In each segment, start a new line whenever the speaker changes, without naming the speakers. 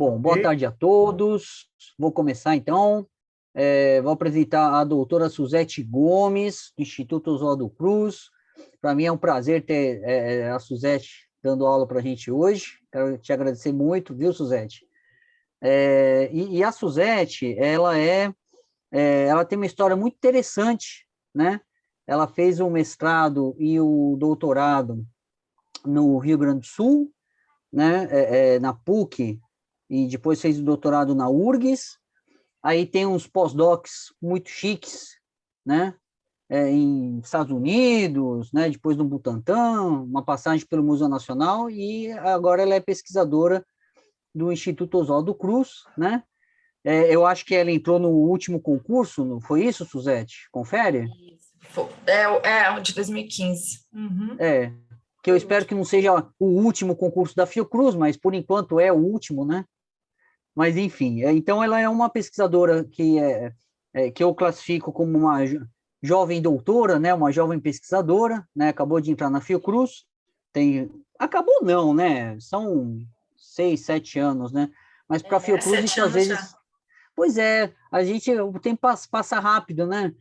Bom, boa tarde a todos. Vou começar, então. Vou apresentar a doutora Suzete Gomes, do Instituto Oswaldo Cruz. Para mim é um prazer ter a Suzete dando aula para a gente hoje. Quero te agradecer muito, viu, Suzete? E a Suzete, ela tem uma história muito interessante, né? Ela fez o mestrado e o doutorado no Rio Grande do Sul, né? Na PUC, e depois fez o doutorado na URGS. Aí tem uns pós-docs muito chiques, né? Em Estados Unidos, né? Depois no Butantan, uma passagem pelo Museu Nacional, e agora ela é pesquisadora do Instituto Oswaldo Cruz, né? Eu acho que ela entrou no último concurso, não foi isso, Suzete? Confere?
Isso. O de 2015. Uhum.
Que eu espero que não seja o último concurso da Fiocruz, mas por enquanto é o último, né? Mas, enfim, então ela é uma pesquisadora que eu classifico como uma jovem doutora, né? Uma jovem pesquisadora, né? Acabou de entrar na Fiocruz, acabou não, né? São 6, 7 anos, né? Mas para a Fiocruz isso às vezes... Já. Pois é, o tempo passa rápido, né?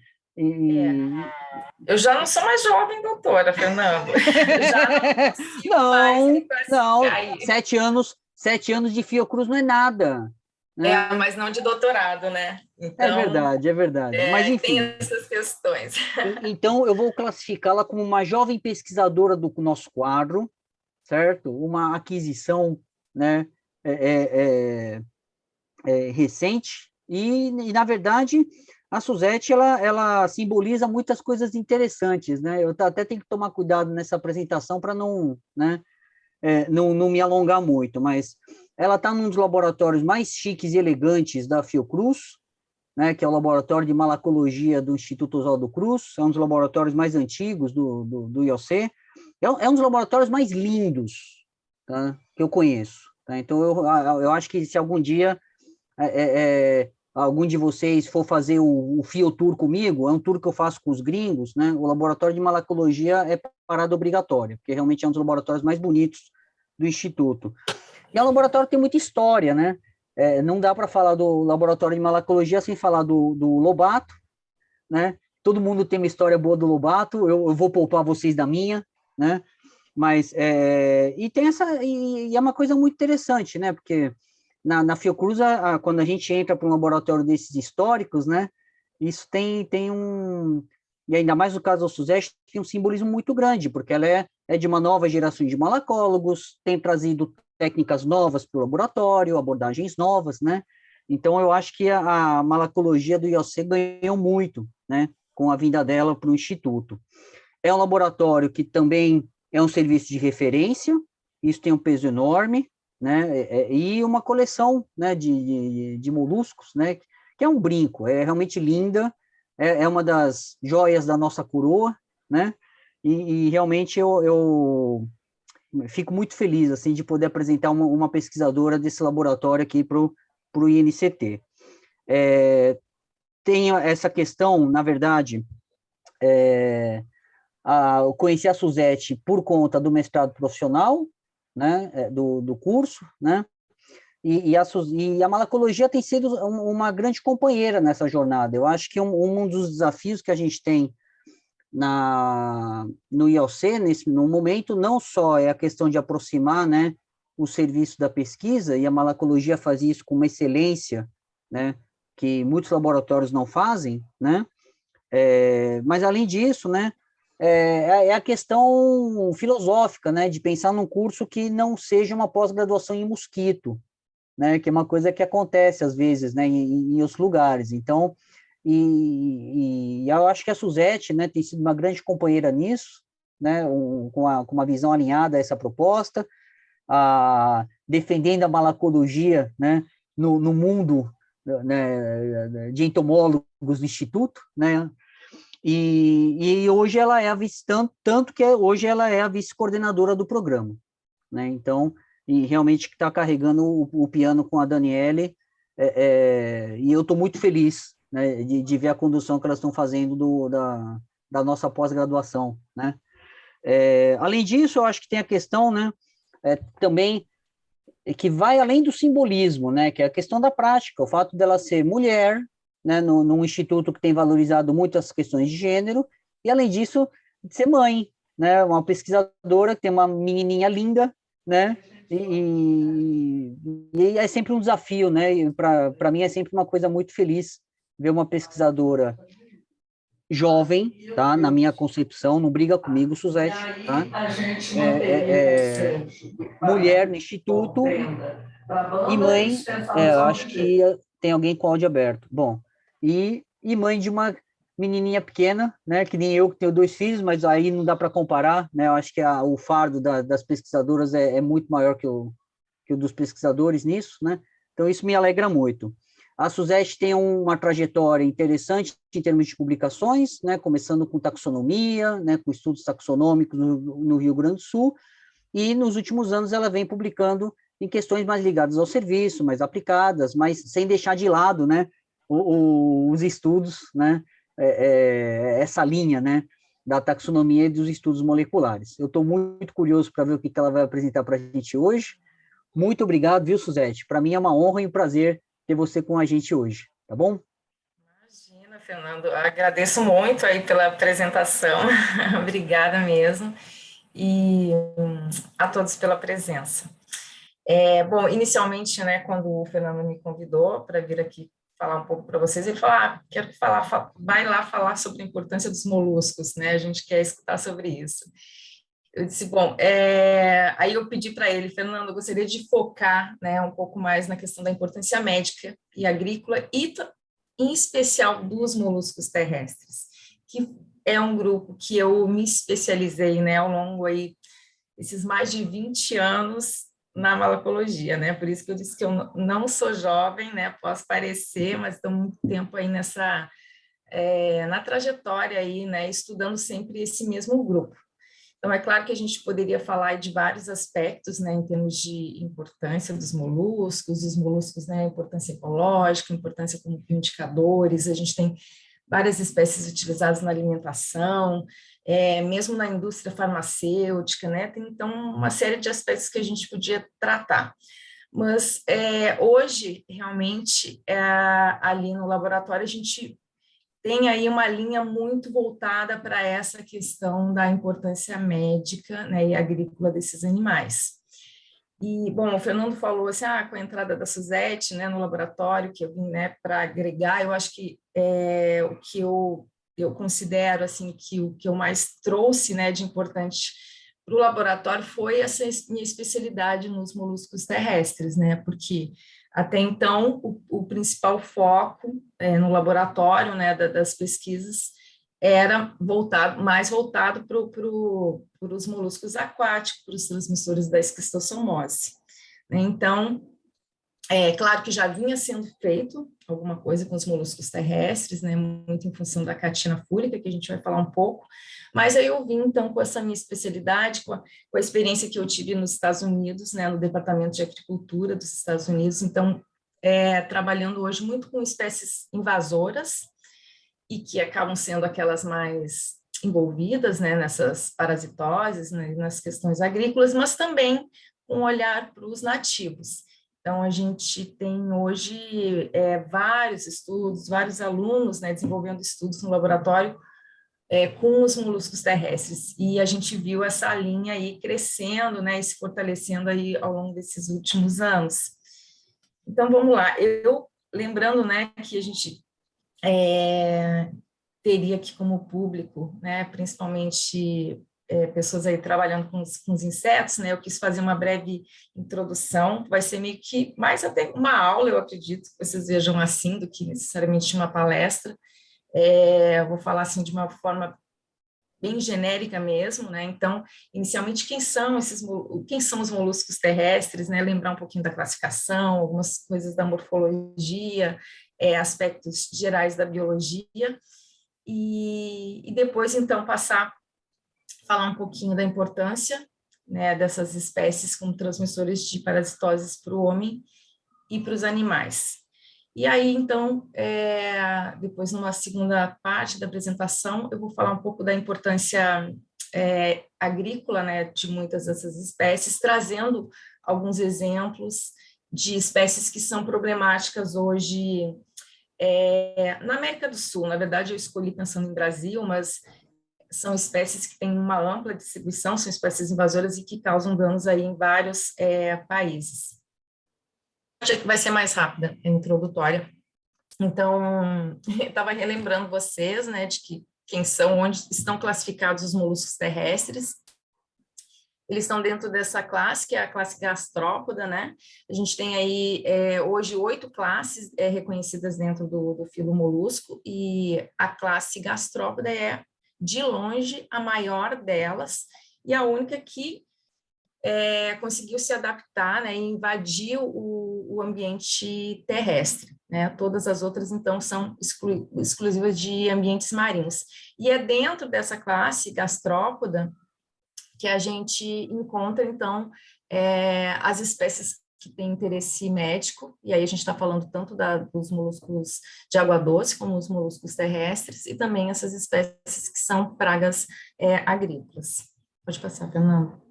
Eu já não sou mais jovem doutora, Fernando. Já não
não, 7 anos de Fiocruz não é nada. Né?
Mas não de doutorado, né? Então,
é verdade. Mas, enfim.
Tem essas questões.
Então, eu vou classificá-la como uma jovem pesquisadora do nosso quadro, certo? Uma aquisição, né, recente. E, na verdade, a Suzete, ela simboliza muitas coisas interessantes, né? Eu até tenho que tomar cuidado nessa apresentação para não, né, não me alongar muito, mas ela está num dos laboratórios mais chiques e elegantes da Fiocruz, né, que é o laboratório de malacologia do Instituto Oswaldo Cruz, é um dos laboratórios mais antigos do IOC, é um dos laboratórios mais lindos, tá, que eu conheço. Tá? Então, eu acho que se algum dia algum de vocês for fazer o Fiotour comigo, é um tour que eu faço com os gringos, né? O laboratório de malacologia é parada obrigatória, porque realmente é um dos laboratórios mais bonitos do Instituto. E é um laboratório que tem muita história, né? Não dá para falar do laboratório de malacologia sem falar do Lobato, né? Todo mundo tem uma história boa do Lobato, eu vou poupar vocês da minha, né? Mas, e é uma coisa muito interessante, né? Porque na Fiocruz, quando a gente entra para um laboratório desses históricos, né, isso tem um, e ainda mais no caso da Suzete, tem um simbolismo muito grande, porque ela é de uma nova geração de malacólogos, tem trazido técnicas novas para o laboratório, abordagens novas, né, então eu acho que a malacologia do IOC ganhou muito, né, com a vinda dela para o Instituto. É um laboratório que também é um serviço de referência, isso tem um peso enorme, né, e uma coleção, né, de moluscos, né, que é um brinco, é realmente linda, é uma das joias da nossa coroa, né, e realmente eu fico muito feliz, assim, de poder apresentar uma pesquisadora desse laboratório aqui para o INCT. Tem essa questão, na verdade, eu conheci a Suzete por conta do mestrado profissional, né, do curso, né, e a malacologia tem sido uma grande companheira nessa jornada. Eu acho que um dos desafios que a gente tem no IOC, no momento, não só é a questão de aproximar, né, o serviço da pesquisa, e a malacologia faz isso com uma excelência, né, que muitos laboratórios não fazem, né, mas, além disso, né, é a questão filosófica, né, de pensar num curso que não seja uma pós-graduação em mosquito, né, que é uma coisa que acontece às vezes, né, em outros lugares. Então, eu acho que a Suzete, né, tem sido uma grande companheira nisso, né, com uma visão alinhada a essa proposta, defendendo a malacologia, né, no mundo, né, de entomólogos do Instituto, né, e hoje ela é a vice, tanto que hoje ela é a vice-coordenadora do programa, né? Então, e realmente está carregando o piano com a Daniele, e eu estou muito feliz, né, de ver a condução que elas estão fazendo da nossa pós-graduação, né? Além disso, eu acho que tem a questão, né, também que vai além do simbolismo, né, que é a questão da prática, o fato dela ser mulher, né, num instituto que tem valorizado muito as questões de gênero, e além disso, de ser mãe, né, uma pesquisadora que tem uma menininha linda, né, e é sempre um desafio, né, para mim é sempre uma coisa muito feliz ver uma pesquisadora jovem, tá, na minha concepção, não briga comigo, Suzete, tá, mulher no instituto e mãe, acho que tem alguém com áudio aberto. Bom, e mãe de uma menininha pequena, né, que nem eu, que tenho 2 filhos, mas aí não dá para comparar, né, eu acho que o fardo das pesquisadoras é muito maior que o dos pesquisadores nisso, né, então isso me alegra muito. A Suzete tem uma trajetória interessante em termos de publicações, né, começando com taxonomia, né, com estudos taxonômicos no Rio Grande do Sul, e nos últimos anos ela vem publicando em questões mais ligadas ao serviço, mais aplicadas, mas sem deixar de lado, né, os estudos, né, essa linha, né, da taxonomia e dos estudos moleculares. Eu estou muito curioso para ver o que ela vai apresentar para a gente hoje. Muito obrigado, viu, Suzete? Para mim é uma honra e um prazer ter você com a gente hoje, tá bom?
Imagina, Fernando, eu agradeço muito aí pela apresentação, obrigada mesmo, e a todos pela presença. Bom, inicialmente, né, quando o Fernando me convidou para vir aqui falar um pouco para vocês, ele falou, quero falar, vai lá falar sobre a importância dos moluscos, né, a gente quer escutar sobre isso. Eu disse, bom, aí eu pedi para ele, Fernando, eu gostaria de focar, né, um pouco mais na questão da importância médica e agrícola, e em especial dos moluscos terrestres, que é um grupo que eu me especializei, né, ao longo aí, esses mais de 20 anos na malacologia, né, por isso que eu disse que eu não sou jovem, né, posso parecer, mas estou muito tempo aí na trajetória aí, né, estudando sempre esse mesmo grupo. Então, é claro que a gente poderia falar de vários aspectos, né, em termos de importância dos moluscos, né, importância ecológica, importância como indicadores, a gente tem várias espécies utilizadas na alimentação, mesmo na indústria farmacêutica, né, tem, então, uma série de aspectos que a gente podia tratar. Mas, hoje, realmente, ali no laboratório, a gente tem aí uma linha muito voltada para essa questão da importância médica, né, e agrícola desses animais. E, bom, o Fernando falou assim, com a entrada da Suzete, né, no laboratório, que eu vim, né, para agregar, eu acho que o que eu considero, assim, que o que eu mais trouxe, né, de importante para o laboratório foi essa minha especialidade nos moluscos terrestres, né, porque até então o principal foco no laboratório, né, das pesquisas era mais voltado para os moluscos aquáticos, para os transmissores da esquistossomose. Então, claro que já vinha sendo feito alguma coisa com os moluscos terrestres, né, muito em função da catina fúrica, que a gente vai falar um pouco, mas aí eu vim, então, com essa minha especialidade, com a experiência que eu tive nos Estados Unidos, né, no Departamento de Agricultura dos Estados Unidos, então, trabalhando hoje muito com espécies invasoras, e que acabam sendo aquelas mais envolvidas, né, nessas parasitoses, né, nas questões agrícolas, mas também um olhar para os nativos. Então, a gente tem hoje vários estudos, vários alunos, né, desenvolvendo estudos no laboratório com os moluscos terrestres, e a gente viu essa linha aí crescendo, né, e se fortalecendo aí ao longo desses últimos anos. Então, vamos lá, lembrando, né, que a gente teria aqui como público, né, principalmente pessoas aí trabalhando com os insetos, né, eu quis fazer uma breve introdução, vai ser meio que mais até uma aula, eu acredito, que vocês vejam assim, do que necessariamente uma palestra. Eu vou falar assim de uma forma bem genérica mesmo, né, então, inicialmente, quem são os moluscos terrestres, né, lembrar um pouquinho da classificação, algumas coisas da morfologia, aspectos gerais da biologia, e depois, então, falar um pouquinho da importância, né, dessas espécies como transmissores de parasitoses para o homem e para os animais. E aí, então, depois, numa segunda parte da apresentação, eu vou falar um pouco da importância agrícola, né, de muitas dessas espécies, trazendo alguns exemplos de espécies que são problemáticas hoje na América do Sul. Na verdade, eu escolhi pensando em Brasil, mas são espécies que têm uma ampla distribuição, são espécies invasoras e que causam danos aí em vários países. Acho que vai ser mais rápida, a introdutória. Então, eu estava relembrando vocês, né, de que quem são, onde estão classificados os moluscos terrestres. Eles estão dentro dessa classe, que é a classe gastrópoda, né? A gente tem aí, hoje, 8 classes reconhecidas dentro do filo molusco, e a classe gastrópoda é, de longe, a maior delas, e a única que conseguiu se adaptar, né, e invadiu o ambiente terrestre, né? Todas as outras, então, são exclusivas de ambientes marinhos. E é dentro dessa classe gastrópoda que a gente encontra, então, as espécies que têm interesse médico, e aí a gente está falando tanto dos moluscos de água doce, como os moluscos terrestres, e também essas espécies que são pragas agrícolas. Pode passar, Fernando.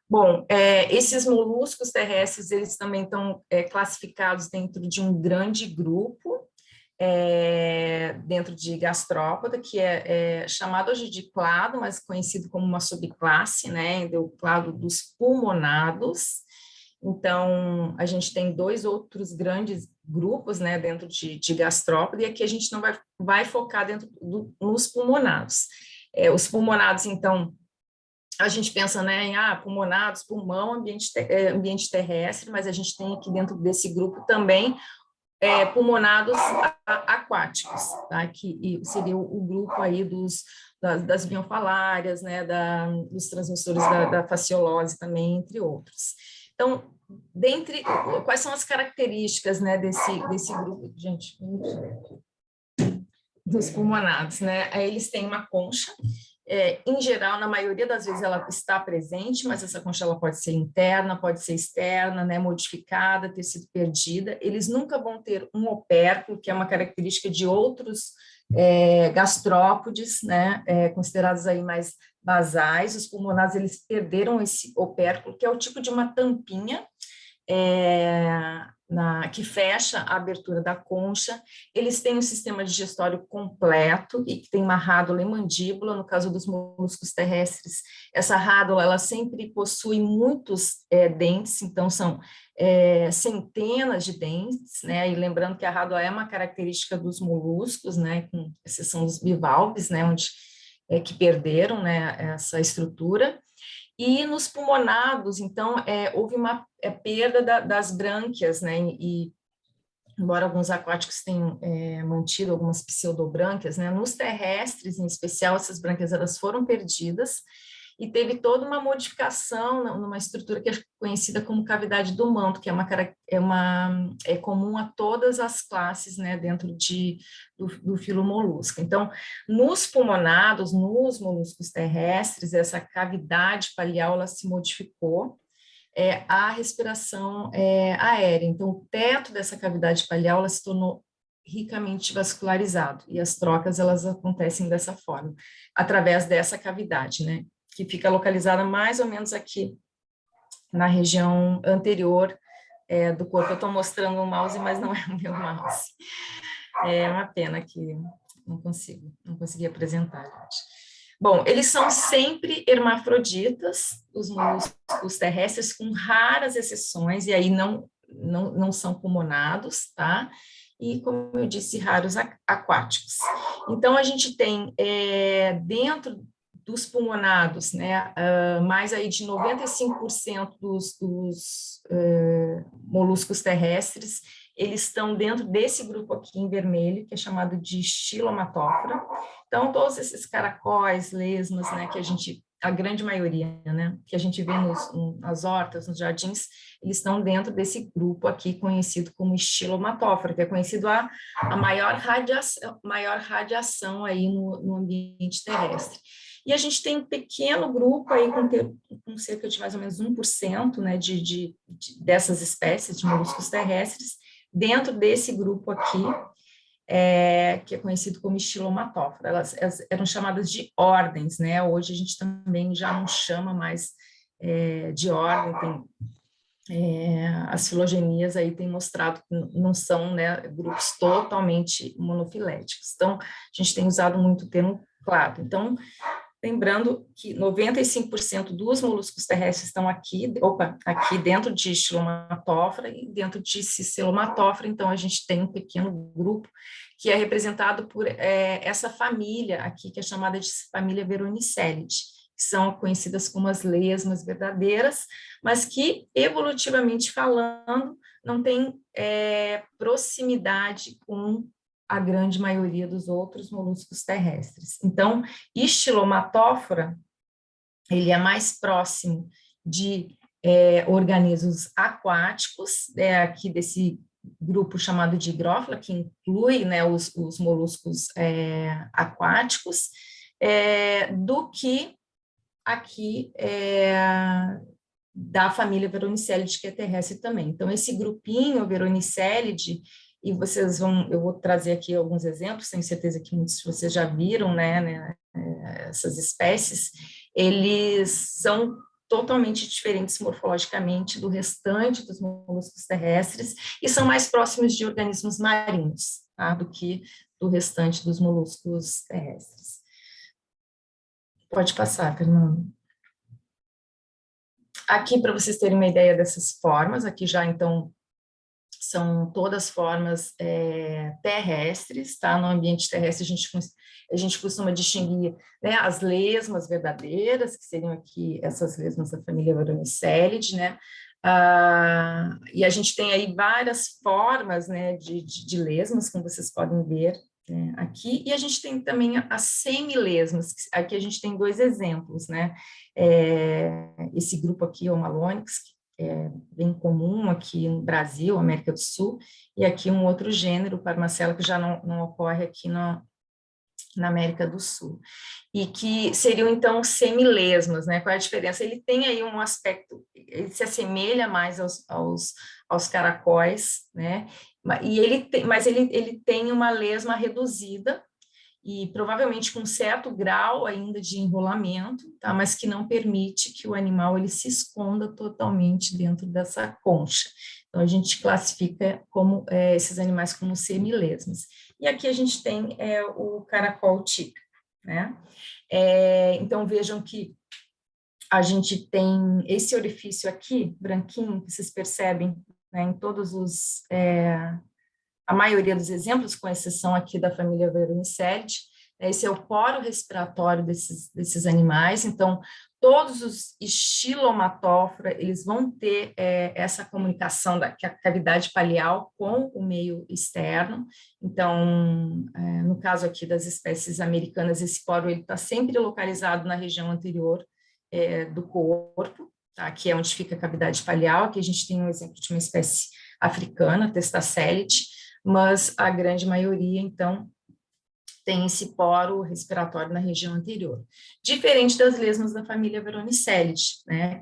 Bom, esses moluscos terrestres, eles também estão classificados dentro de um grande grupo, dentro de gastrópoda, que é chamado hoje de clado, mas conhecido como uma subclasse, né, do clado dos pulmonados. Então, a gente tem 2 outros grandes grupos, né, dentro de gastrópoda, e aqui a gente não vai focar dentro nos pulmonados. Os pulmonados, então, a gente pensa, né, em pulmonados, pulmão, ambiente terrestre, mas a gente tem aqui dentro desse grupo também pulmonados aquáticos, tá? Que seria o grupo aí das bionfalárias, né, dos transmissores da fasciolose também, entre outros. Então, quais são as características, né, desse grupo, gente, dos pulmonados, né? Eles têm uma concha. Em geral, na maioria das vezes ela está presente, mas essa concha ela pode ser interna, pode ser externa, né, modificada, ter sido perdida. Eles nunca vão ter um opérculo, que é uma característica de outros gastrópodes, né, considerados aí mais basais. Os pulmonados, eles perderam esse opérculo, que é o tipo de uma tampinha que fecha a abertura da concha. Eles têm um sistema digestório completo e que tem uma rádula e mandíbula. No caso dos moluscos terrestres, essa rádula ela sempre possui muitos dentes, então são centenas de dentes, né? E lembrando que a rádula é uma característica dos moluscos, né? Com exceção dos bivalves, né? Que perderam, né? Essa estrutura. E nos pulmonados, então, houve uma perda das brânquias, né, e embora alguns aquáticos tenham mantido algumas pseudobrânquias, né, nos terrestres, em especial, essas brânquias elas foram perdidas, e teve toda uma modificação numa estrutura que é conhecida como cavidade do manto, que é comum a todas as classes, né, dentro do filo molusco. Então, nos pulmonados, nos moluscos terrestres, essa cavidade palial ela se modificou, a respiração aérea. Então, o teto dessa cavidade palial ela se tornou ricamente vascularizado, e as trocas elas acontecem dessa forma, através dessa cavidade, né, que fica localizada mais ou menos aqui na região anterior do corpo. Eu estou mostrando o mouse, mas não é o meu mouse. É uma pena que não consegui apresentar, gente. Bom, eles são sempre hermafroditas, os moluscos terrestres, com raras exceções, e aí não são pulmonados, tá? E, como eu disse, raros aquáticos. Então, a gente tem dentro dos pulmonados, né, mais aí de 95% dos moluscos terrestres, eles estão dentro desse grupo aqui em vermelho, que é chamado de Stylomatóphora. Então, todos esses caracóis, lesmas, né, a grande maioria, né, que a gente vê nas hortas, nos jardins, eles estão dentro desse grupo aqui, conhecido como Stylomatóphora, que é conhecido a maior radiação aí no ambiente terrestre. E a gente tem um pequeno grupo aí com cerca de mais ou menos 1%, né, dessas espécies de moluscos terrestres, dentro desse grupo aqui, que é conhecido como Stylomatóphora. Elas eram chamadas de ordens, né? Hoje a gente também já não chama mais de ordem, as filogenias aí têm mostrado que não são, né, grupos totalmente monofiléticos. Então, a gente tem usado muito o termo clado. Então, lembrando que 95% dos moluscos terrestres estão aqui dentro de Stylomatóphora e dentro de Cicelomatóphora, então a gente tem um pequeno grupo que é representado por essa família aqui, que é chamada de família Veronicelidae, que são conhecidas como as lesmas verdadeiras, mas que, evolutivamente falando, não tem proximidade com a grande maioria dos outros moluscos terrestres. Então, Stylomatóphora, ele é mais próximo de organismos aquáticos, aqui desse grupo chamado de higrófila, que inclui, né, os moluscos aquáticos, do que aqui da família Veronicelidae, que é terrestre também. Então, esse grupinho Veronicelidae, e eu vou trazer aqui alguns exemplos, tenho certeza que muitos de vocês já viram, né, essas espécies, eles são totalmente diferentes morfologicamente do restante dos moluscos terrestres e são mais próximos de organismos marinhos, tá, do que do restante dos moluscos terrestres. Pode passar, Fernando. Aqui, para vocês terem uma ideia dessas formas, aqui já, então, são todas formas terrestres, tá? No ambiente terrestre, a gente costuma distinguir, né, as lesmas verdadeiras, que seriam aqui essas lesmas da família Veronicelidae, né? E a gente tem aí várias formas, né, de lesmas, como vocês podem ver, né, aqui, e a gente tem também as semilesmas, aqui a gente tem dois exemplos, né? Esse grupo aqui, Homalonyx, bem comum aqui no Brasil, América do Sul, e aqui um outro gênero, Parmacella, que já não ocorre aqui na América do Sul, e que seriam, então, semilesmas, né? Qual é a diferença? Ele tem aí um aspecto, ele se assemelha mais aos caracóis, né? Mas ele tem uma lesma reduzida, e provavelmente com certo grau ainda de enrolamento, tá? Mas que não permite que o animal ele se esconda totalmente dentro dessa concha. Então, a gente classifica como esses animais como semilesmas. E aqui a gente tem o caracol típico, né? Então, vejam que a gente tem esse orifício aqui, branquinho, que vocês percebem, né, em todos os... a maioria dos exemplos, com exceção aqui da família Veronicelidae, esse é o poro respiratório desses animais, então, todos os Stylomatóphora, eles vão ter essa comunicação da cavidade palial com o meio externo, então, no caso aqui das espécies americanas, esse poro está sempre localizado na região anterior do corpo, tá? Que é onde fica a cavidade palial. Aqui a gente tem um exemplo de uma espécie africana, Testacellide, mas a grande maioria, então, tem esse poro respiratório na região anterior. Diferente das lesmas da família Veronicelidae, né,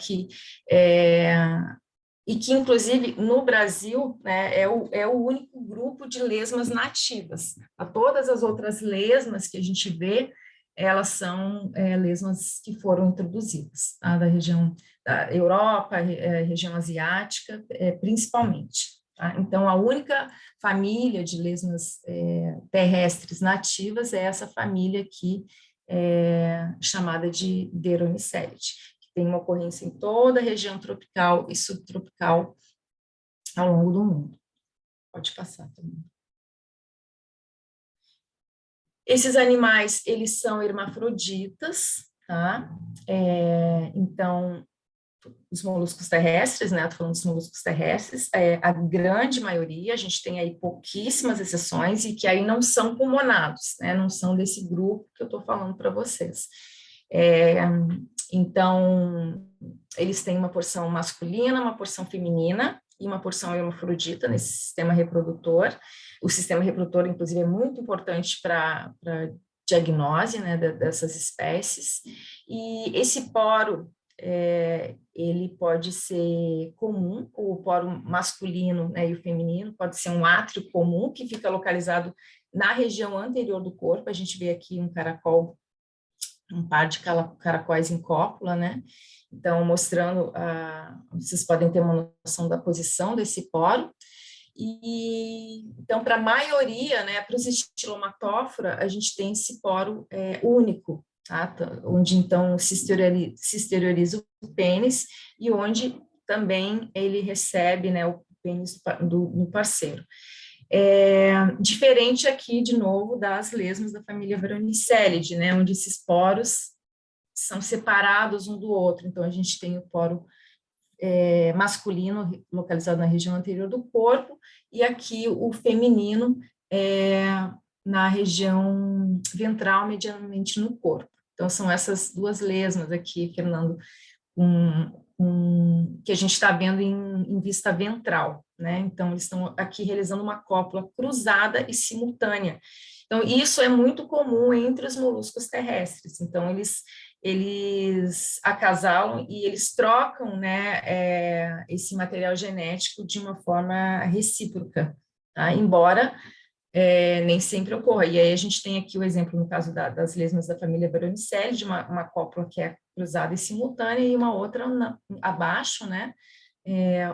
e que, inclusive, no Brasil, né, é o único grupo de lesmas nativas. Todas as outras lesmas que a gente vê, elas são lesmas que foram introduzidas, tá, da região da Europa, região asiática, principalmente. Tá? Então, a única família de lesmas terrestres nativas é essa família aqui, chamada de Veronicelidae, que tem uma ocorrência em toda a região tropical e subtropical ao longo do mundo. Pode passar também. Esses animais, eles são hermafroditas, tá? Então, os moluscos terrestres, né? Estou falando dos moluscos terrestres, a grande maioria, a gente tem aí pouquíssimas exceções e que aí não são pulmonados, né? Não são desse grupo que eu estou falando para vocês. Então, eles têm uma porção masculina, uma porção feminina e uma porção hermafrodita nesse sistema reprodutor. O sistema reprodutor, inclusive, é muito importante para diagnose, né, dessas espécies. E esse poro, ele pode ser comum, o poro masculino, né, e o feminino, pode ser um átrio comum, que fica localizado na região anterior do corpo. A gente vê aqui um caracol um par de caracóis em cópula, né? Então, mostrando, vocês podem ter uma noção da posição desse poro. E, então, para a maioria, né, para os estilomatófora, a gente tem esse poro único, tá? Onde, então, se exterioriza o pênis e onde também ele recebe, né, o pênis do parceiro. Diferente aqui, de novo, das lesmas da família Veronicelidae, né, onde esses poros são separados um do outro. Então, a gente tem o poro masculino localizado na região anterior do corpo e aqui o feminino na região ventral, medianamente no corpo. Então, são essas duas lesmas aqui, Fernando, que a gente está vendo em vista ventral, né? Então, eles estão aqui realizando uma cópula cruzada e simultânea. Então, isso é muito comum entre os moluscos terrestres. Então, eles acasalam e eles trocam, né, esse material genético de uma forma recíproca, tá? Embora nem sempre ocorra. E aí a gente tem aqui o exemplo, no caso das lesmas da família Veronicelidae, de uma cópula que é cruzada e simultânea, e uma outra abaixo, né,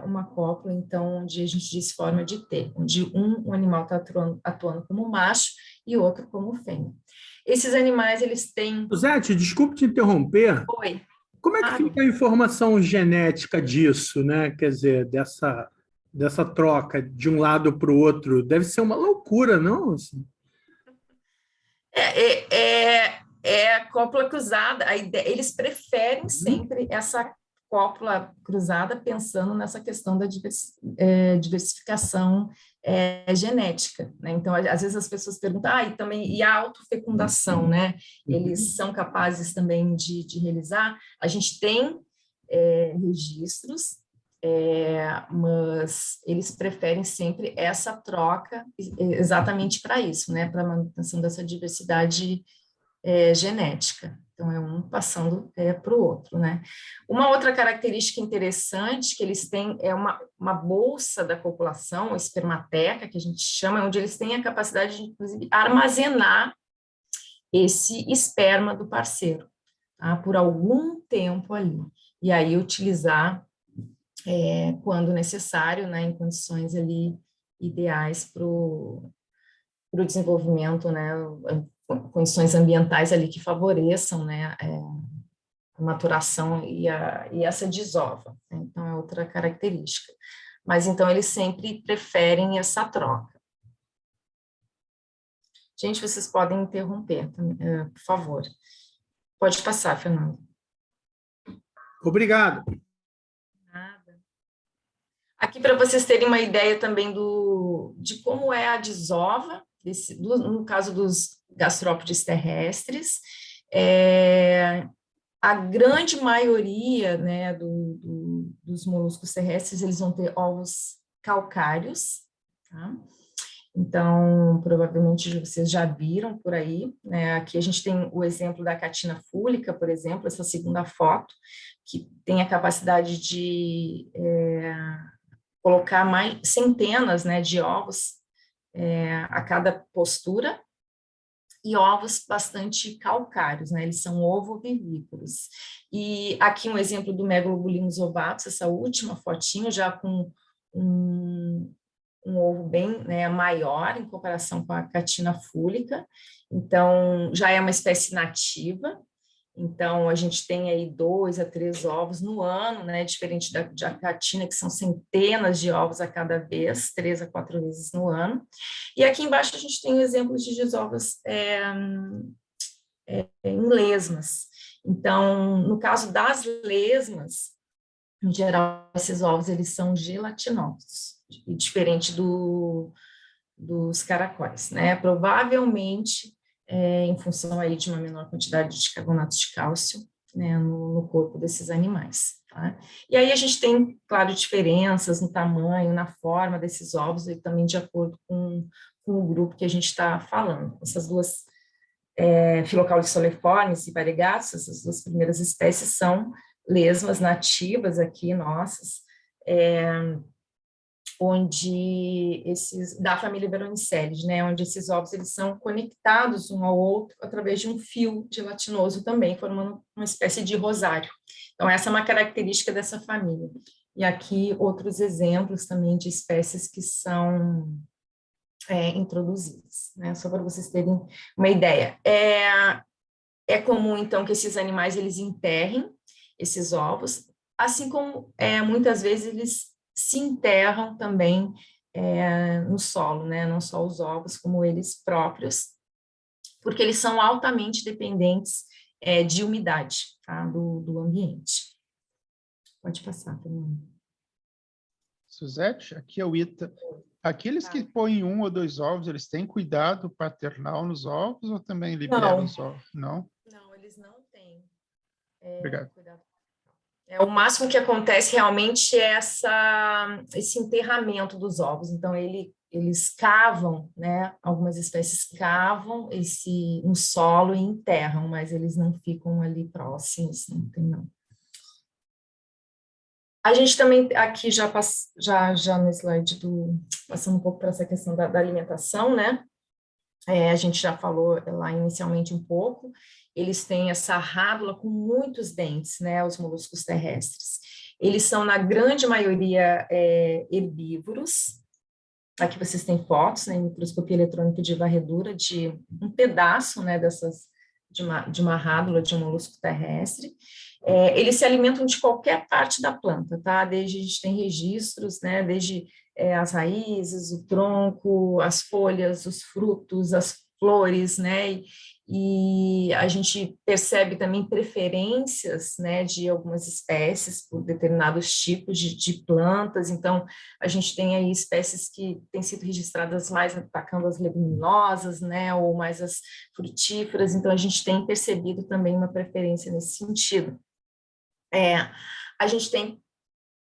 uma cópula, então, onde a gente diz forma de T, onde um animal está atuando como macho e outro como fêmea. Esses animais, eles têm...
Zete, desculpe te interromper.
Oi.
Como é que fica a informação genética disso, né? Quer dizer, dessa troca de um lado para o outro? Deve ser uma loucura, não? Assim.
É a cópula cruzada. Eles preferem sempre essa cópula cruzada, pensando nessa questão da diversificação genética, né? Então, às vezes as pessoas perguntam, e a autofecundação, né? Eles são capazes também de realizar? A gente tem registros, mas eles preferem sempre essa troca exatamente para isso, né? Para a manutenção dessa diversidade genética. Então, é um passando para o outro, né? Uma outra característica interessante que eles têm é uma bolsa da copulação, a espermateca, que a gente chama, onde eles têm a capacidade de, inclusive, armazenar esse esperma do parceiro, tá? Por algum tempo ali. E aí utilizar quando necessário, né? Em condições ali ideais para o desenvolvimento, né? Condições ambientais ali que favoreçam, né, a maturação e essa desova, né? Então, é outra característica. Mas, então, eles sempre preferem essa troca. Gente, vocês podem interromper, por favor. Pode passar, Fernando.
Obrigado.
Nada. Aqui, para vocês terem uma ideia também de como é a desova, no caso dos gastrópodes terrestres, a grande maioria, né, dos moluscos terrestres, eles vão ter ovos calcários, tá? Então, provavelmente vocês já viram por aí, né? Aqui a gente tem o exemplo da catina fúlica, por exemplo, essa segunda foto, que tem a capacidade de colocar centenas, né, de ovos a cada postura, e ovos bastante calcários, né? Eles são ovovivíparos. E aqui um exemplo do Megalobulinus ovatus, essa última fotinho, já com um ovo bem, né, maior em comparação com a catina fúlica. Então, já é uma espécie nativa. Então, a gente tem aí 2 a 3 ovos no ano, né? Diferente da catina, que são centenas de ovos a cada vez, 3 a 4 vezes no ano. E aqui embaixo a gente tem exemplos de desovas em lesmas. Então, no caso das lesmas, em geral, esses ovos eles são gelatinosos, diferente dos caracóis, né? Provavelmente, em função aí de uma menor quantidade de carbonato de cálcio, né, no corpo desses animais, tá? E aí a gente tem, claro, diferenças no tamanho, na forma desses ovos, e também de acordo com o grupo que a gente está falando. Essas duas Phyllocaulus soliformes e variegatus, essas duas primeiras espécies são lesmas nativas aqui, nossas, onde da família Veronicelidae, né, onde esses ovos eles são conectados um ao outro através de um fio gelatinoso também, formando uma espécie de rosário. Então, essa é uma característica dessa família. E aqui outros exemplos também de espécies que são introduzidas, né, só para vocês terem uma ideia. É comum, então, que esses animais eles enterrem esses ovos, assim como muitas vezes eles se enterram também no solo, né? Não só os ovos, como eles próprios, porque eles são altamente dependentes de umidade, tá? do ambiente. Pode passar, Fernando.
Suzete, aqui é o Ita. Aqueles que põem 1 ou 2 ovos, eles têm cuidado paternal nos ovos ou também liberam os ovos? Não?
Não, eles não têm
Obrigado.
cuidado. O máximo que acontece realmente é esse enterramento dos ovos. Então, eles cavam, né? Algumas espécies cavam no solo e enterram, mas eles não ficam ali próximos, não tem não. A gente também, aqui já no slide passando um pouco para essa questão da alimentação, né? A gente já falou lá inicialmente um pouco, eles têm essa rádula com muitos dentes, né, os moluscos terrestres. Eles são, na grande maioria, herbívoros. Aqui vocês têm fotos, né, em microscopia eletrônica de varredura, de um pedaço, né, de uma rádula de um molusco terrestre. Eles se alimentam de qualquer parte da planta, tá? A gente tem registros, né, desde as raízes, o tronco, as folhas, os frutos, as flores, né, e a gente percebe também preferências, né, de algumas espécies por determinados tipos de plantas. Então, a gente tem aí espécies que têm sido registradas mais atacando as leguminosas, né, ou mais as frutíferas. Então, a gente tem percebido também uma preferência nesse sentido. A gente tem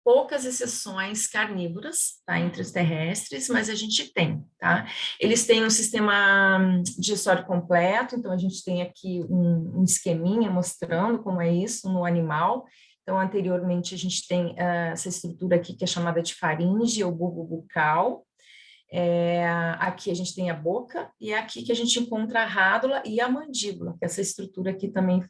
poucas exceções carnívoras, tá, entre os terrestres, mas a gente tem, tá? Eles têm um sistema digestório completo, então a gente tem aqui um esqueminha mostrando como é isso no animal. Então, anteriormente, a gente tem essa estrutura aqui que é chamada de faringe ou bulbo bucal. Aqui a gente tem a boca, e é aqui que a gente encontra a rádula e a mandíbula, que é essa estrutura aqui também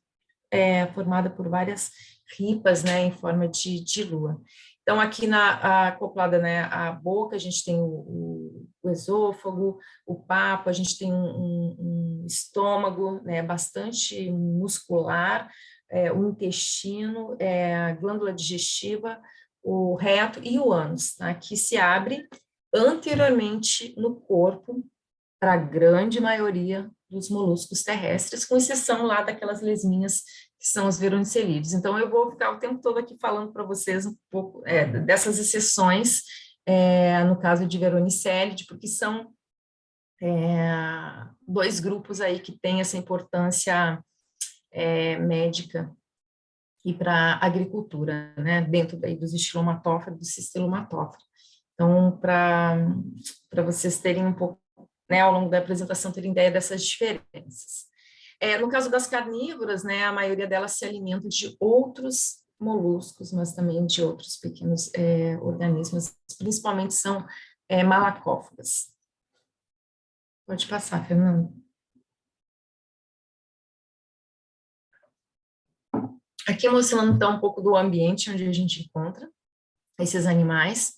formada por várias ripas, né, em forma de lua. Então, aqui acoplada, né, a boca, a gente tem o esôfago, o papo, a gente tem um estômago, né, bastante muscular, o intestino, a glândula digestiva, o reto e o ânus, tá, que se abre anteriormente no corpo para a grande maioria dos moluscos terrestres, com exceção lá daquelas lesminhas que são os veronicelides. Então, eu vou ficar o tempo todo aqui falando para vocês um pouco dessas exceções, no caso de veronicélide, porque são dois grupos aí que têm essa importância médica e para a agricultura, né, dentro daí dos estilomatófora e do cistelomatófora. Então, para vocês terem um pouco, né, ao longo da apresentação, terem ideia dessas diferenças. No caso das carnívoras, né, a maioria delas se alimenta de outros moluscos, mas também de outros pequenos organismos, principalmente são malacófagas. Pode passar, Fernando. Aqui mostrando, então, um pouco do ambiente onde a gente encontra esses animais.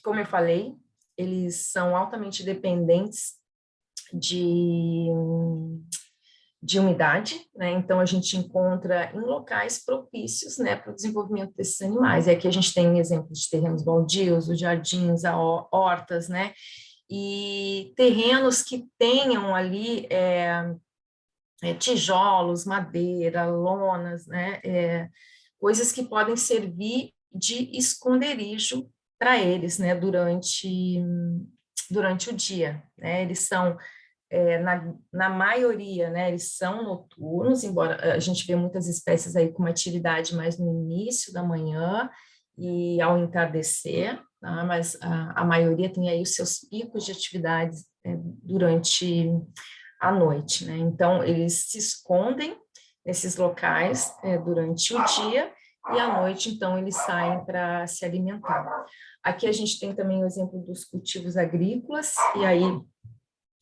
Como eu falei, eles são altamente dependentes de umidade, né? Então a gente encontra em locais propícios, né, para o desenvolvimento desses animais. E aqui a gente tem exemplos de terrenos baldios, os jardins, hortas, né, e terrenos que tenham ali tijolos, madeira, lonas, né, coisas que podem servir de esconderijo para eles, né, durante o dia, né? Eles são na maioria, né, eles são noturnos, embora a gente vê muitas espécies aí com uma atividade mais no início da manhã e ao entardecer, tá? Mas a maioria tem aí os seus picos de atividades durante a noite, né? Então, eles se escondem nesses locais durante o dia e à noite, então, eles saem para se alimentar. Aqui a gente tem também o exemplo dos cultivos agrícolas, e aí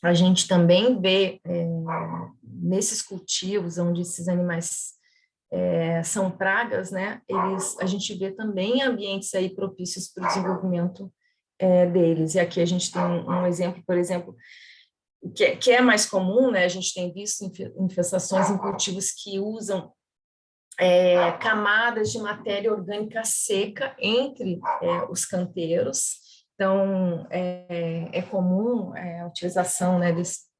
a gente também vê nesses cultivos, onde esses animais são pragas, né, a gente vê também ambientes aí propícios para o desenvolvimento deles. E aqui a gente tem um exemplo, por exemplo, que é mais comum, né, a gente tem visto infestações em cultivos que usam camadas de matéria orgânica seca entre os canteiros. Então, é comum a utilização, né, desse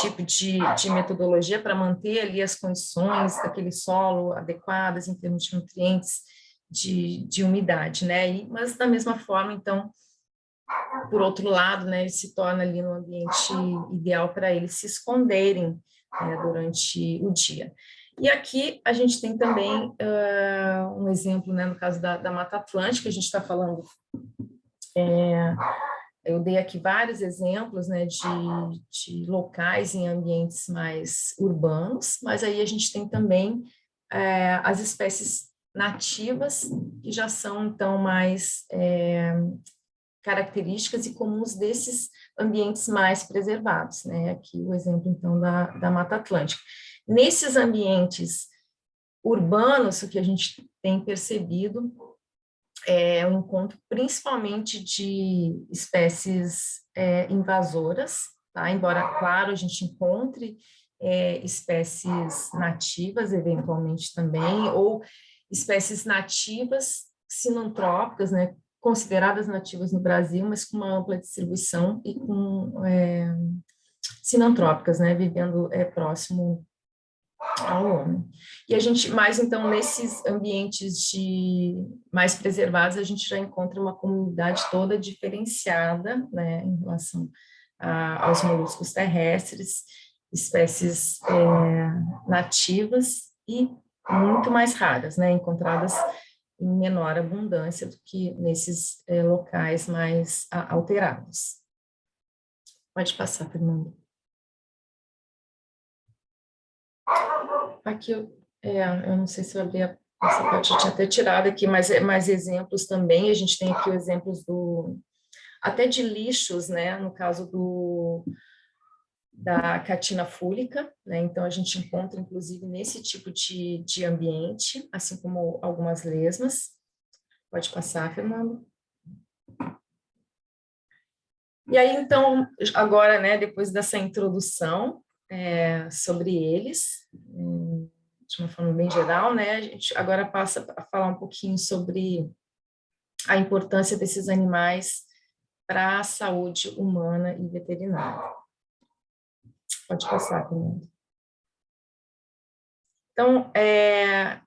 tipo de metodologia para manter ali as condições daquele solo adequadas em termos de nutrientes, de umidade, né? Mas da mesma forma, então, por outro lado, né, ele se torna ali no ambiente ideal para eles se esconderem durante o dia. E aqui a gente tem também um exemplo, né, no caso da Mata Atlântica, a gente está falando, eu dei aqui vários exemplos, né, de locais em ambientes mais urbanos, mas aí a gente tem também as espécies nativas, que já são, então, mais características e comuns desses ambientes mais preservados, né? Aqui o exemplo, então, da Mata Atlântica. Nesses ambientes urbanos, o que a gente tem percebido é o encontro principalmente de espécies invasoras, tá? Embora, claro, a gente encontre espécies nativas, eventualmente também, ou espécies nativas sinantrópicas, né? Consideradas nativas no Brasil, mas com uma ampla distribuição e com sinantrópicas, né, vivendo próximo ao homem. E a gente, mais então, nesses ambientes mais preservados, a gente já encontra uma comunidade toda diferenciada, né, em relação aos moluscos terrestres, espécies nativas e muito mais raras, né, encontradas em menor abundância do que nesses locais mais alterados. Pode passar, Fernando. Aqui, eu não sei se eu abri essa parte, eu tinha até tirado aqui, mas mais exemplos também, a gente tem aqui exemplos até de lixos, né, no caso da catina fúlica, né, então a gente encontra, inclusive, nesse tipo de ambiente, assim como algumas lesmas. Pode passar, Fernando. E aí, então, agora, né, depois dessa introdução sobre eles, de uma forma bem geral, né, a gente agora passa a falar um pouquinho sobre a importância desses animais para a saúde humana e veterinária. Pode passar, Fernando. Então,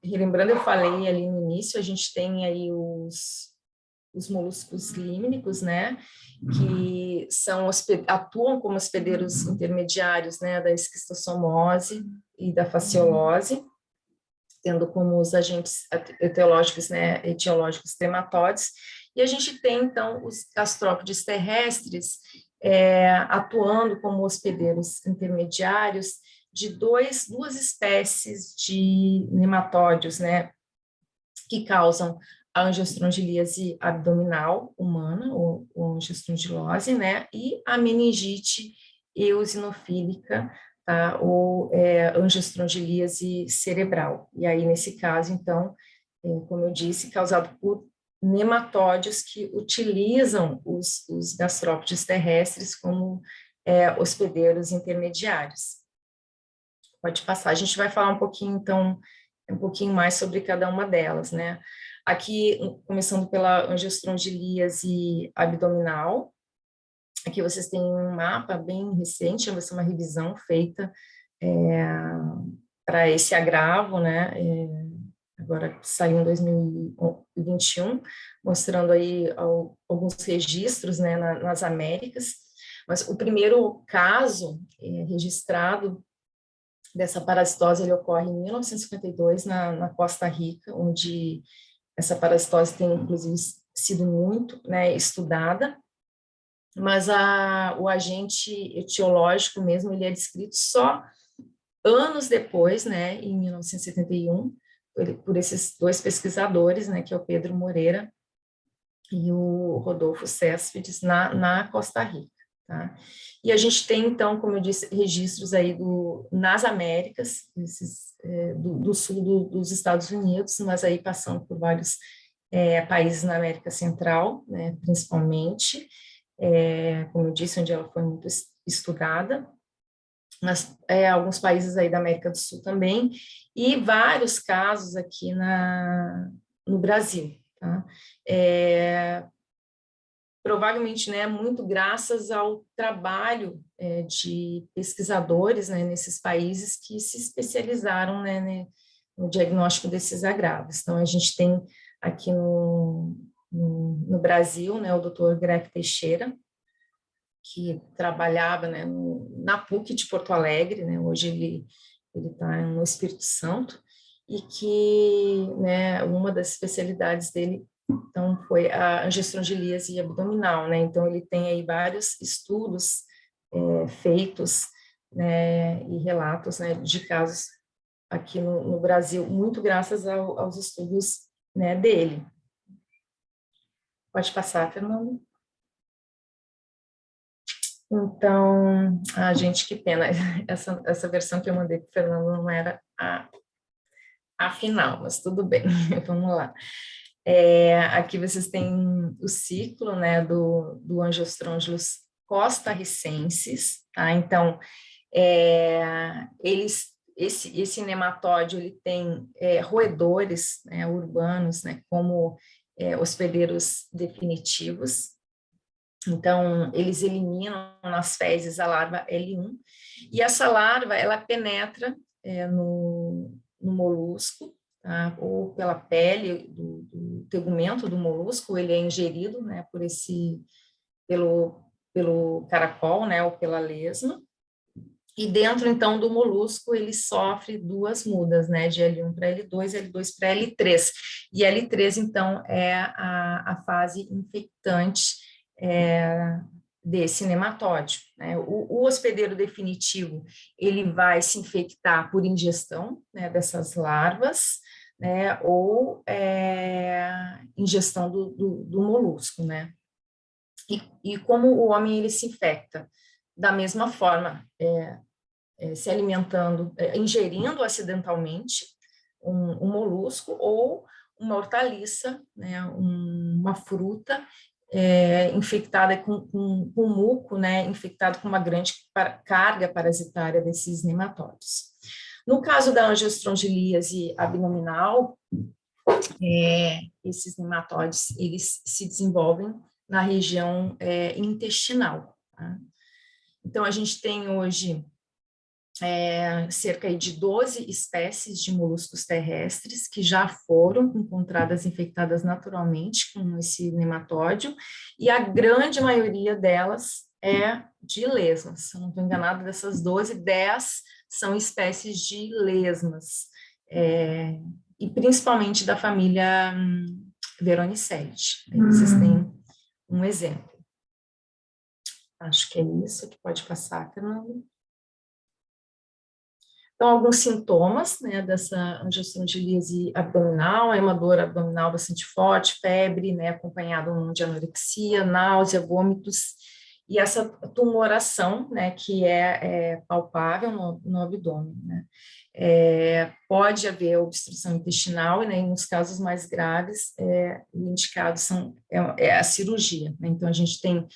relembrando, eu falei ali no início, a gente tem aí os moluscos límnicos, né, que atuam como hospedeiros intermediários, né, da esquistossomose e da fasciolose, tendo como os agentes etiológicos, né, etiológicos trematóides, e a gente tem, então, os gastrópodes terrestres atuando como hospedeiros intermediários de duas espécies de nematóides, né, que causam a angiostrongilíase abdominal humana, ou angiostrongilose, né, e a meningite eosinofílica, tá, ou angiostrongilíase cerebral. E aí, nesse caso, então, como eu disse, causado por nematóides que utilizam os gastrópodes terrestres como hospedeiros intermediários. Pode passar. A gente vai falar um pouquinho mais sobre cada uma delas, né? Aqui, começando pela angiostrongilíase abdominal, aqui vocês têm um mapa bem recente, vai ser uma revisão feita para esse agravo, né? Agora saiu em 2021, mostrando aí alguns registros, né, nas Américas, mas o primeiro caso registrado dessa parasitose, ele ocorre em 1952 na Costa Rica, onde essa parasitose tem, inclusive, sido muito, né, estudada, mas o agente etiológico mesmo, ele é descrito só anos depois, né, em 1971, por esses dois pesquisadores, né, que é o Pedro Moreira e o Rodolfo Céspedes, na Costa Rica. Tá? E a gente tem, então, como eu disse, registros aí nas Américas, do sul dos Estados Unidos, mas aí passando por vários países na América Central, né, principalmente, como eu disse, onde ela foi muito estudada, mas alguns países aí da América do Sul também, e vários casos aqui no Brasil. Tá? Provavelmente, né, muito graças ao trabalho de pesquisadores, né, nesses países que se especializaram, né, no diagnóstico desses agravos. Então, a gente tem aqui no Brasil, né, o Dr. Greg Teixeira, que trabalhava, né, na PUC de Porto Alegre, né, hoje ele está no Espírito Santo, e que, né, uma das especialidades dele, então, foi a angiostrongialíase abdominal, né, então ele tem aí vários estudos feitos, né, e relatos, né, de casos aqui no Brasil, muito graças aos estudos, né, dele. Pode passar, Fernando. Então, gente, que pena, essa versão que eu mandei para o Fernando não era a final, mas tudo bem, vamos lá. Aqui vocês têm o ciclo, né, do Angiostrongiolus costarricensis, tá? Então, esse nematóide, ele tem roedores, né, urbanos, né, como hospedeiros definitivos. Então, eles eliminam nas fezes a larva L1, e essa larva, ela penetra no molusco, tá? Ou pela pele do tegumento do molusco, ele é ingerido, né, pelo caracol, né, ou pela lesma, e dentro, então, do molusco, ele sofre duas mudas, né, de L1 para L2, L2 para L3, e L3, então, é a fase infectante desse nematóide, né? O hospedeiro definitivo, ele vai se infectar por ingestão, né, dessas larvas, né, ou ingestão do molusco, né? E como o homem ele se infecta? Da mesma forma, se alimentando, ingerindo acidentalmente um molusco ou uma hortaliça, né, uma fruta infectada com muco, né, infectado com uma grande carga parasitária desses nematóides. No caso da angiostrongialíase abdominal, esses nematóides, eles se desenvolvem na região intestinal. Tá? Então, a gente tem hoje cerca de 12 espécies de moluscos terrestres que já foram encontradas infectadas naturalmente com esse nematóide, e a grande maioria delas é de lesmas. Se eu não estou enganada, dessas 12, 10 são espécies de lesmas, e principalmente da família Veronicellidae. Aí vocês têm um exemplo. Acho que é isso que pode passar, Fernando. Então, alguns sintomas, né, dessa angiostrongialíase abdominal, uma dor abdominal bastante forte, febre, né, acompanhada de anorexia, náusea, vômitos, e essa tumoração, né, que é palpável no abdômen, né. Pode haver obstrução intestinal, né, e nos casos mais graves, indicados é a cirurgia, né. Então, a gente tem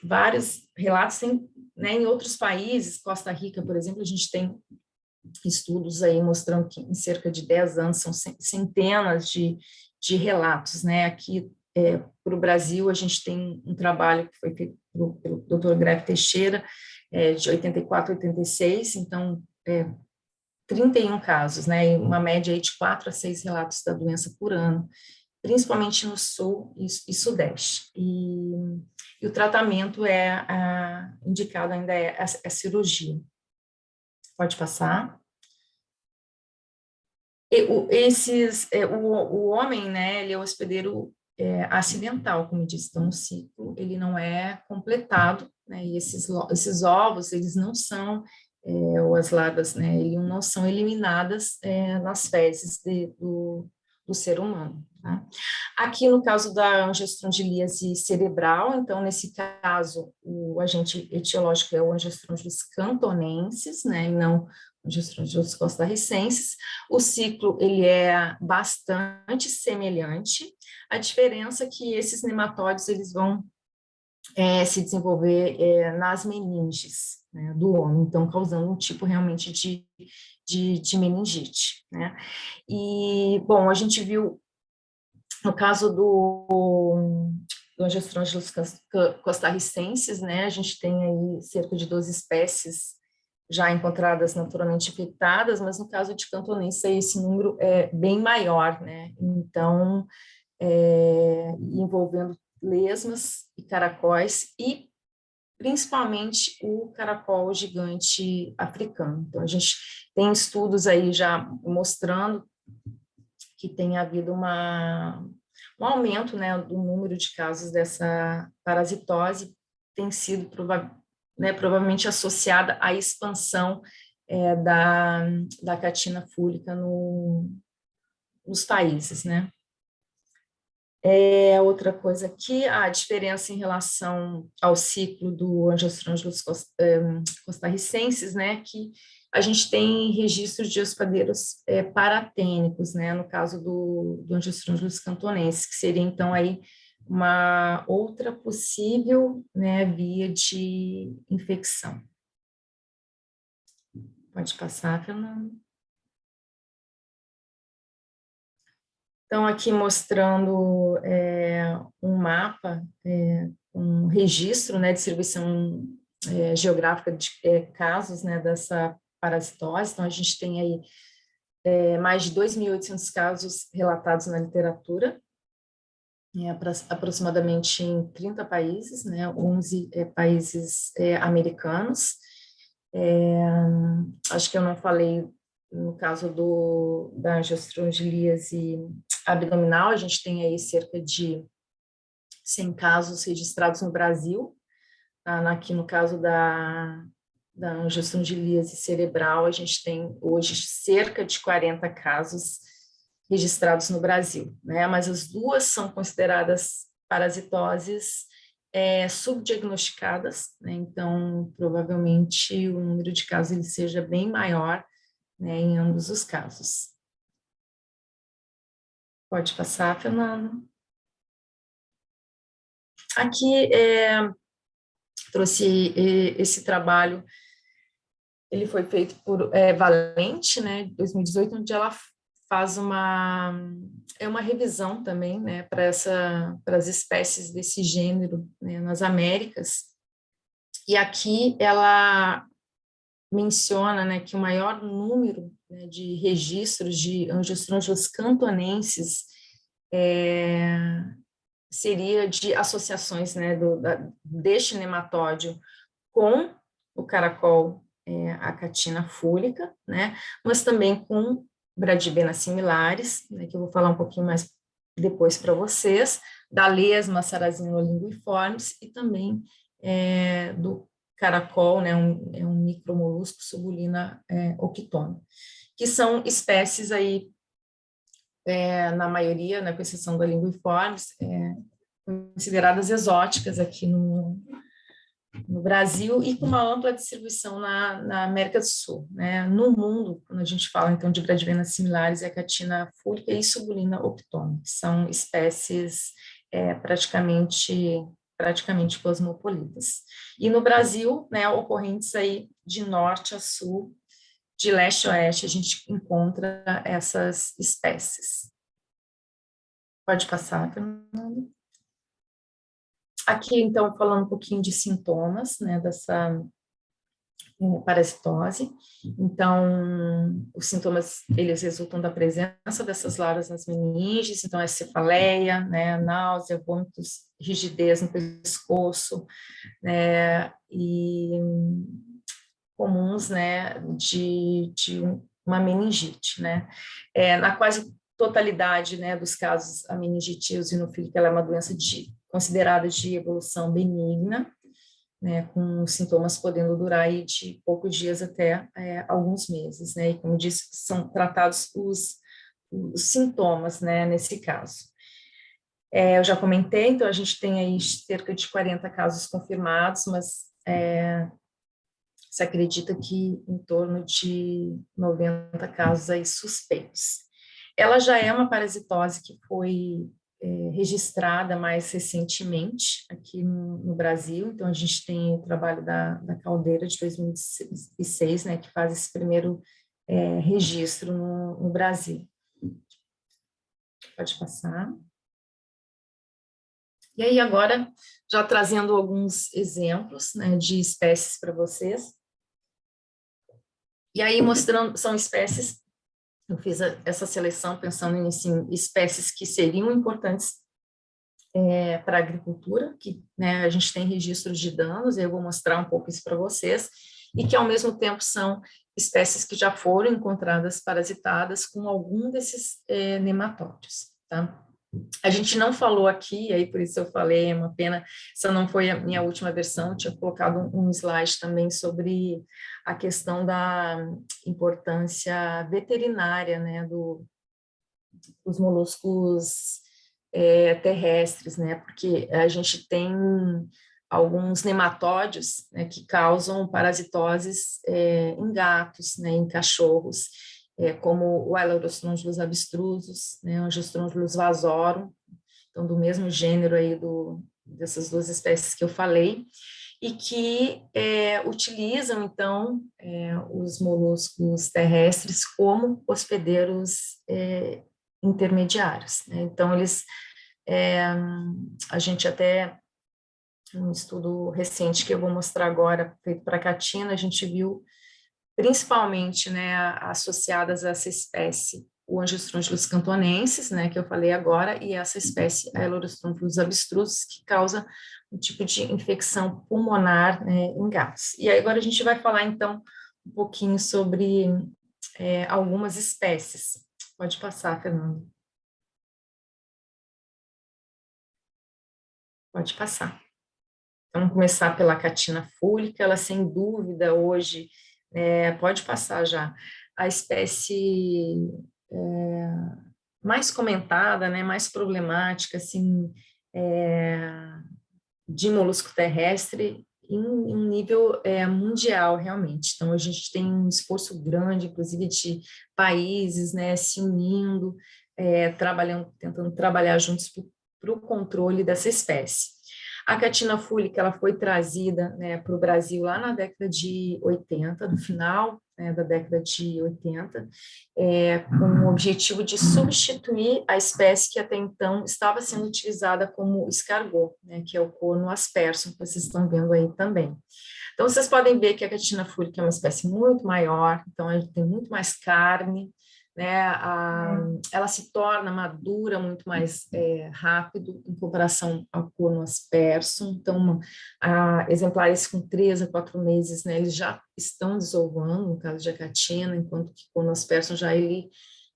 vários relatos, né, em outros países, Costa Rica, por exemplo, a gente tem estudos aí mostrando que em cerca de 10 anos são centenas de relatos, né, aqui para o Brasil a gente tem um trabalho que foi feito pelo Dr. Greg Teixeira, de 84 a 86, então 31 casos, né, uma média aí de 4 a 6 relatos da doença por ano, principalmente no sul e sudeste, e o tratamento indicado ainda é a cirurgia. Pode passar. O homem, né, ele é o hospedeiro acidental, como eu disse, então o ciclo ele não é completado, né, e esses ovos, eles não são ou as larvas, né, não são eliminadas nas fezes do ser humano. Tá? Aqui, no caso da angiostrondilia cerebral, então, nesse caso, o agente etiológico é o Angiostrongylus cantonensis, né, e não Angiostrongylus costarricensis. O ciclo, ele é bastante semelhante, a diferença é que esses nematóides, eles vão se desenvolver nas meninges, né, do homem, então causando um tipo realmente de meningite, né. E, bom, a gente viu, no caso do Angiostrongylus costarricensis, né, a gente tem aí cerca de 12 espécies já encontradas naturalmente infectadas, mas no caso de cantonense, esse número é bem maior, né, então, envolvendo lesmas e caracóis, e principalmente o caracol gigante africano. Então, a gente tem estudos aí já mostrando que tem havido um aumento, né, do número de casos dessa parasitose, tem sido provavelmente associada à expansão da catina fúlica nos países, né. Outra coisa aqui, a diferença em relação ao ciclo do Angiostrongylus costarricensis, né, que a gente tem registros de hospedeiros paratênicos, né, no caso do Angiostrongylus cantonensis, que seria, então, aí uma outra possível, né, via de infecção. Pode passar, Fernando. Então, aqui mostrando um mapa, um registro, né, de distribuição geográfica de casos, né, dessa parasitose. Então, a gente tem aí mais de 2.800 casos relatados na literatura, aproximadamente em 30 países, né, 11 países americanos. Acho que eu não falei no caso da angiostrongilíase abdominal, a gente tem aí cerca de 100 casos registrados no Brasil. Aqui no caso da angiostrongilíase cerebral, a gente tem hoje cerca de 40 casos registrados no Brasil, né? Mas as duas são consideradas parasitoses subdiagnosticadas, né? Então, provavelmente, o número de casos ele seja bem maior, né, em ambos os casos. Pode passar, Fernando. Aqui trouxe esse trabalho, ele foi feito por Valente, né, de 2018, onde ela faz uma revisão também, né, para as espécies desse gênero, né, nas Américas. E aqui ela menciona, né, que o maior número, né, de registros de Angiostrongylus cantonensis seria de associações, né, deste nematóide com o caracol acatina fúlica, né, mas também com Bradibenas similares, né, que eu vou falar um pouquinho mais depois para vocês, da lesma Sarracenia linguiformis e também do caracol, né, um micromolusco Subulina octone, que são espécies aí, na maioria, né, com exceção da linguiformis, consideradas exóticas aqui no Brasil e com uma ampla distribuição na América do Sul, né. No mundo, quando a gente fala, então, de Bradibenas similares, acatina fúlica e Subulina octone, que são espécies praticamente cosmopolitas. E no Brasil, né, ocorrentes aí de norte a sul, de leste a oeste, a gente encontra essas espécies. Pode passar, Fernando. Aqui, então, falando um pouquinho de sintomas, né, dessa parasitose. Então, os sintomas, eles resultam da presença dessas larvas nas meninges, então, cefaleia, né, náusea, vômitos, rigidez no pescoço, né, e comuns, né, de uma meningite, né. Na quase totalidade, né, dos casos, a meningite eosinofílica ela é uma doença considerada de evolução benigna, né, com sintomas podendo durar aí de poucos dias até alguns meses, né, e como disse, são tratados os sintomas, né, nesse caso. Eu já comentei, então a gente tem aí cerca de 40 casos confirmados, mas se acredita que em torno de 90 casos aí suspeitos. Ela já é uma parasitose que foi registrada mais recentemente aqui no Brasil, então a gente tem o trabalho da Caldeira de 2006, né, que faz esse primeiro registro no Brasil. Pode passar. E aí agora, já trazendo alguns exemplos, né, de espécies para vocês. E aí mostrando, são espécies, eu fiz essa seleção pensando em assim, espécies que seriam importantes para a agricultura, que, né, a gente tem registros de danos, e eu vou mostrar um pouco isso para vocês, e que ao mesmo tempo são espécies que já foram encontradas parasitadas com algum desses nematóides, tá? A gente não falou aqui, aí por isso eu falei, é uma pena, essa não foi a minha última versão, eu tinha colocado um slide também sobre a questão da importância veterinária, né, dos moluscos terrestres, né, porque a gente tem alguns nematóides, né, que causam parasitoses em gatos, né, em cachorros, como o Aelurostrongylus abstrusus, né, o Angiostrongylus vasorum, então do mesmo gênero aí dessas duas espécies que eu falei, e que utilizam, então, os moluscos terrestres como hospedeiros intermediários, né? Então, a gente até, um estudo recente que eu vou mostrar agora, feito para a Catina, a gente viu principalmente, né, associadas a essa espécie, o Angiostrongylus cantonensis, né, que eu falei agora, e essa espécie, a Aelurostrongylus abstrusus, que causa um tipo de infecção pulmonar, né, em gatos. E aí agora a gente vai falar, então, um pouquinho sobre algumas espécies. Pode passar, Fernando. Pode passar. Então, vamos começar pela Catina fúlica, ela sem dúvida hoje, pode passar já, a espécie mais comentada, né, mais problemática, assim, de molusco terrestre em um nível mundial, realmente. Então, a gente tem um esforço grande, inclusive, de países, né, se unindo, trabalhando, tentando trabalhar juntos para o controle dessa espécie. A Catina fúlica, ela foi trazida, né, para o Brasil lá na década de 80, no final, né, da década de 80, com o objetivo de substituir a espécie que até então estava sendo utilizada como escargot, né, que é o corno aspersum, que vocês estão vendo aí também. Então, vocês podem ver que a Catina fúlica é uma espécie muito maior, então ela tem muito mais carne, né, ela se torna madura muito mais rápido em comparação ao corno aspersum. Então, exemplares com 3 a 4 meses, né, eles já estão desovando, no caso de acatina, enquanto que o corno aspersum já ele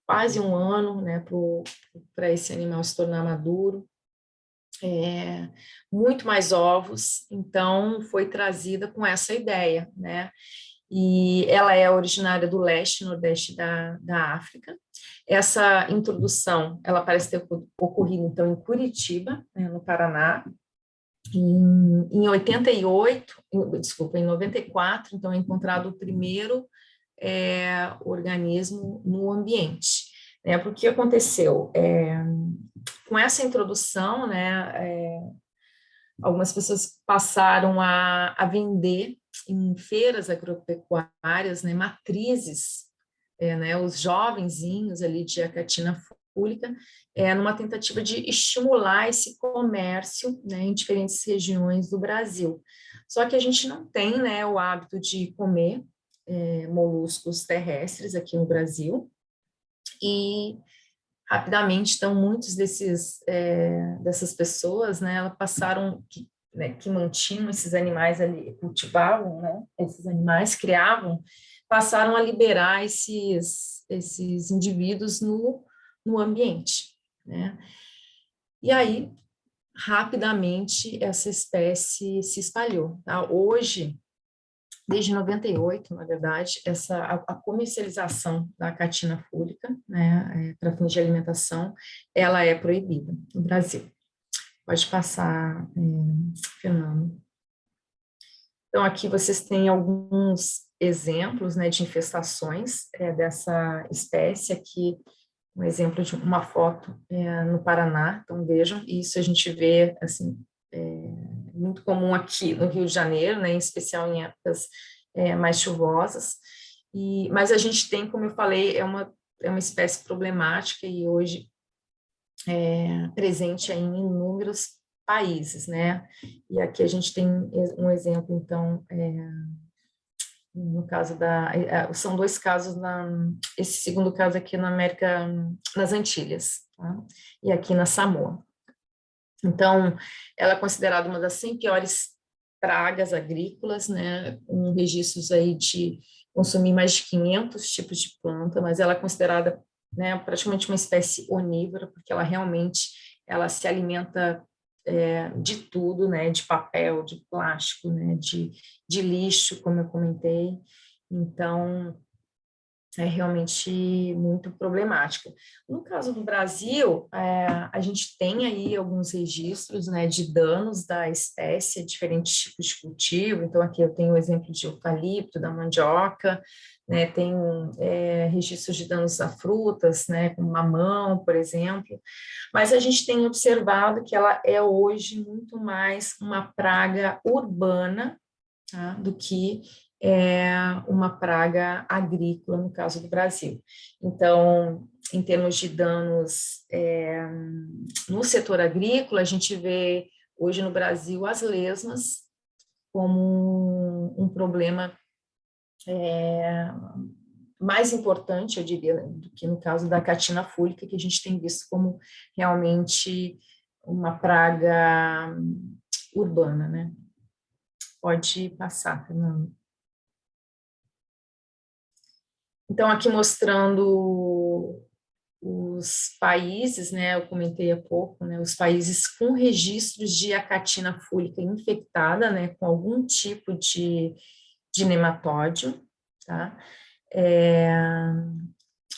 quase 1 ano, né, para esse animal se tornar maduro. Muito mais ovos, então foi trazida com essa ideia, né? E ela é originária do leste e nordeste da África. Essa introdução, ela parece ter ocorrido, então, em Curitiba, né, no Paraná, em 94, então, é encontrado o primeiro organismo no ambiente. Né? Porque o que aconteceu? Com essa introdução, né, algumas pessoas passaram a vender em feiras agropecuárias, né, matrizes, né, os jovenzinhos ali de acatina fúlica, numa tentativa de estimular esse comércio, né, em diferentes regiões do Brasil. Só que a gente não tem, né, o hábito de comer moluscos terrestres aqui no Brasil, e rapidamente, então, muitos dessas pessoas, né, elas passaram, que mantinham esses animais ali, cultivavam, né, esses animais, criavam, passaram a liberar esses indivíduos no ambiente, né. E aí, rapidamente essa espécie se espalhou, tá? Hoje, desde 98, na verdade, a comercialização da catina fúlica, né, para fins de alimentação, ela é proibida no Brasil. Pode passar, Fernando. Então, aqui vocês têm alguns exemplos, né, de infestações dessa espécie. Aqui, um exemplo de uma foto no Paraná. Então, vejam, isso a gente vê, assim, muito comum aqui no Rio de Janeiro, né, em especial em épocas mais chuvosas. Mas a gente tem, como eu falei, é uma espécie problemática e hoje presente aí em inúmeros países, né? E aqui a gente tem um exemplo, então, no caso são 2 casos, esse segundo caso aqui na América, nas Antilhas, tá? E aqui na Samoa. Então, ela é considerada uma das 100 piores pragas agrícolas, né? Com registros aí de consumir mais de 500 tipos de planta, mas ela é considerada, né, praticamente uma espécie onívora, porque ela se alimenta de tudo, né, de papel, de plástico, né, de lixo, como eu comentei. Então, é realmente muito problemática. No caso do Brasil, a gente tem aí alguns registros, né, de danos da espécie a diferentes tipos de cultivo. Então, aqui eu tenho o exemplo de eucalipto, da mandioca, né, tem registros de danos a frutas, né, como mamão, por exemplo. Mas a gente tem observado que ela é hoje muito mais uma praga urbana, tá, do que uma praga agrícola, no caso do Brasil. Então, em termos de danos no setor agrícola, a gente vê hoje no Brasil as lesmas como um problema mais importante, eu diria, do que no caso da catina fúlica, que a gente tem visto como realmente uma praga urbana, né? Pode passar, Fernando. Então, aqui mostrando os países, né, eu comentei há pouco, né, os países com registros de acatina fúlica infectada, né, com algum tipo de nematóide, tá?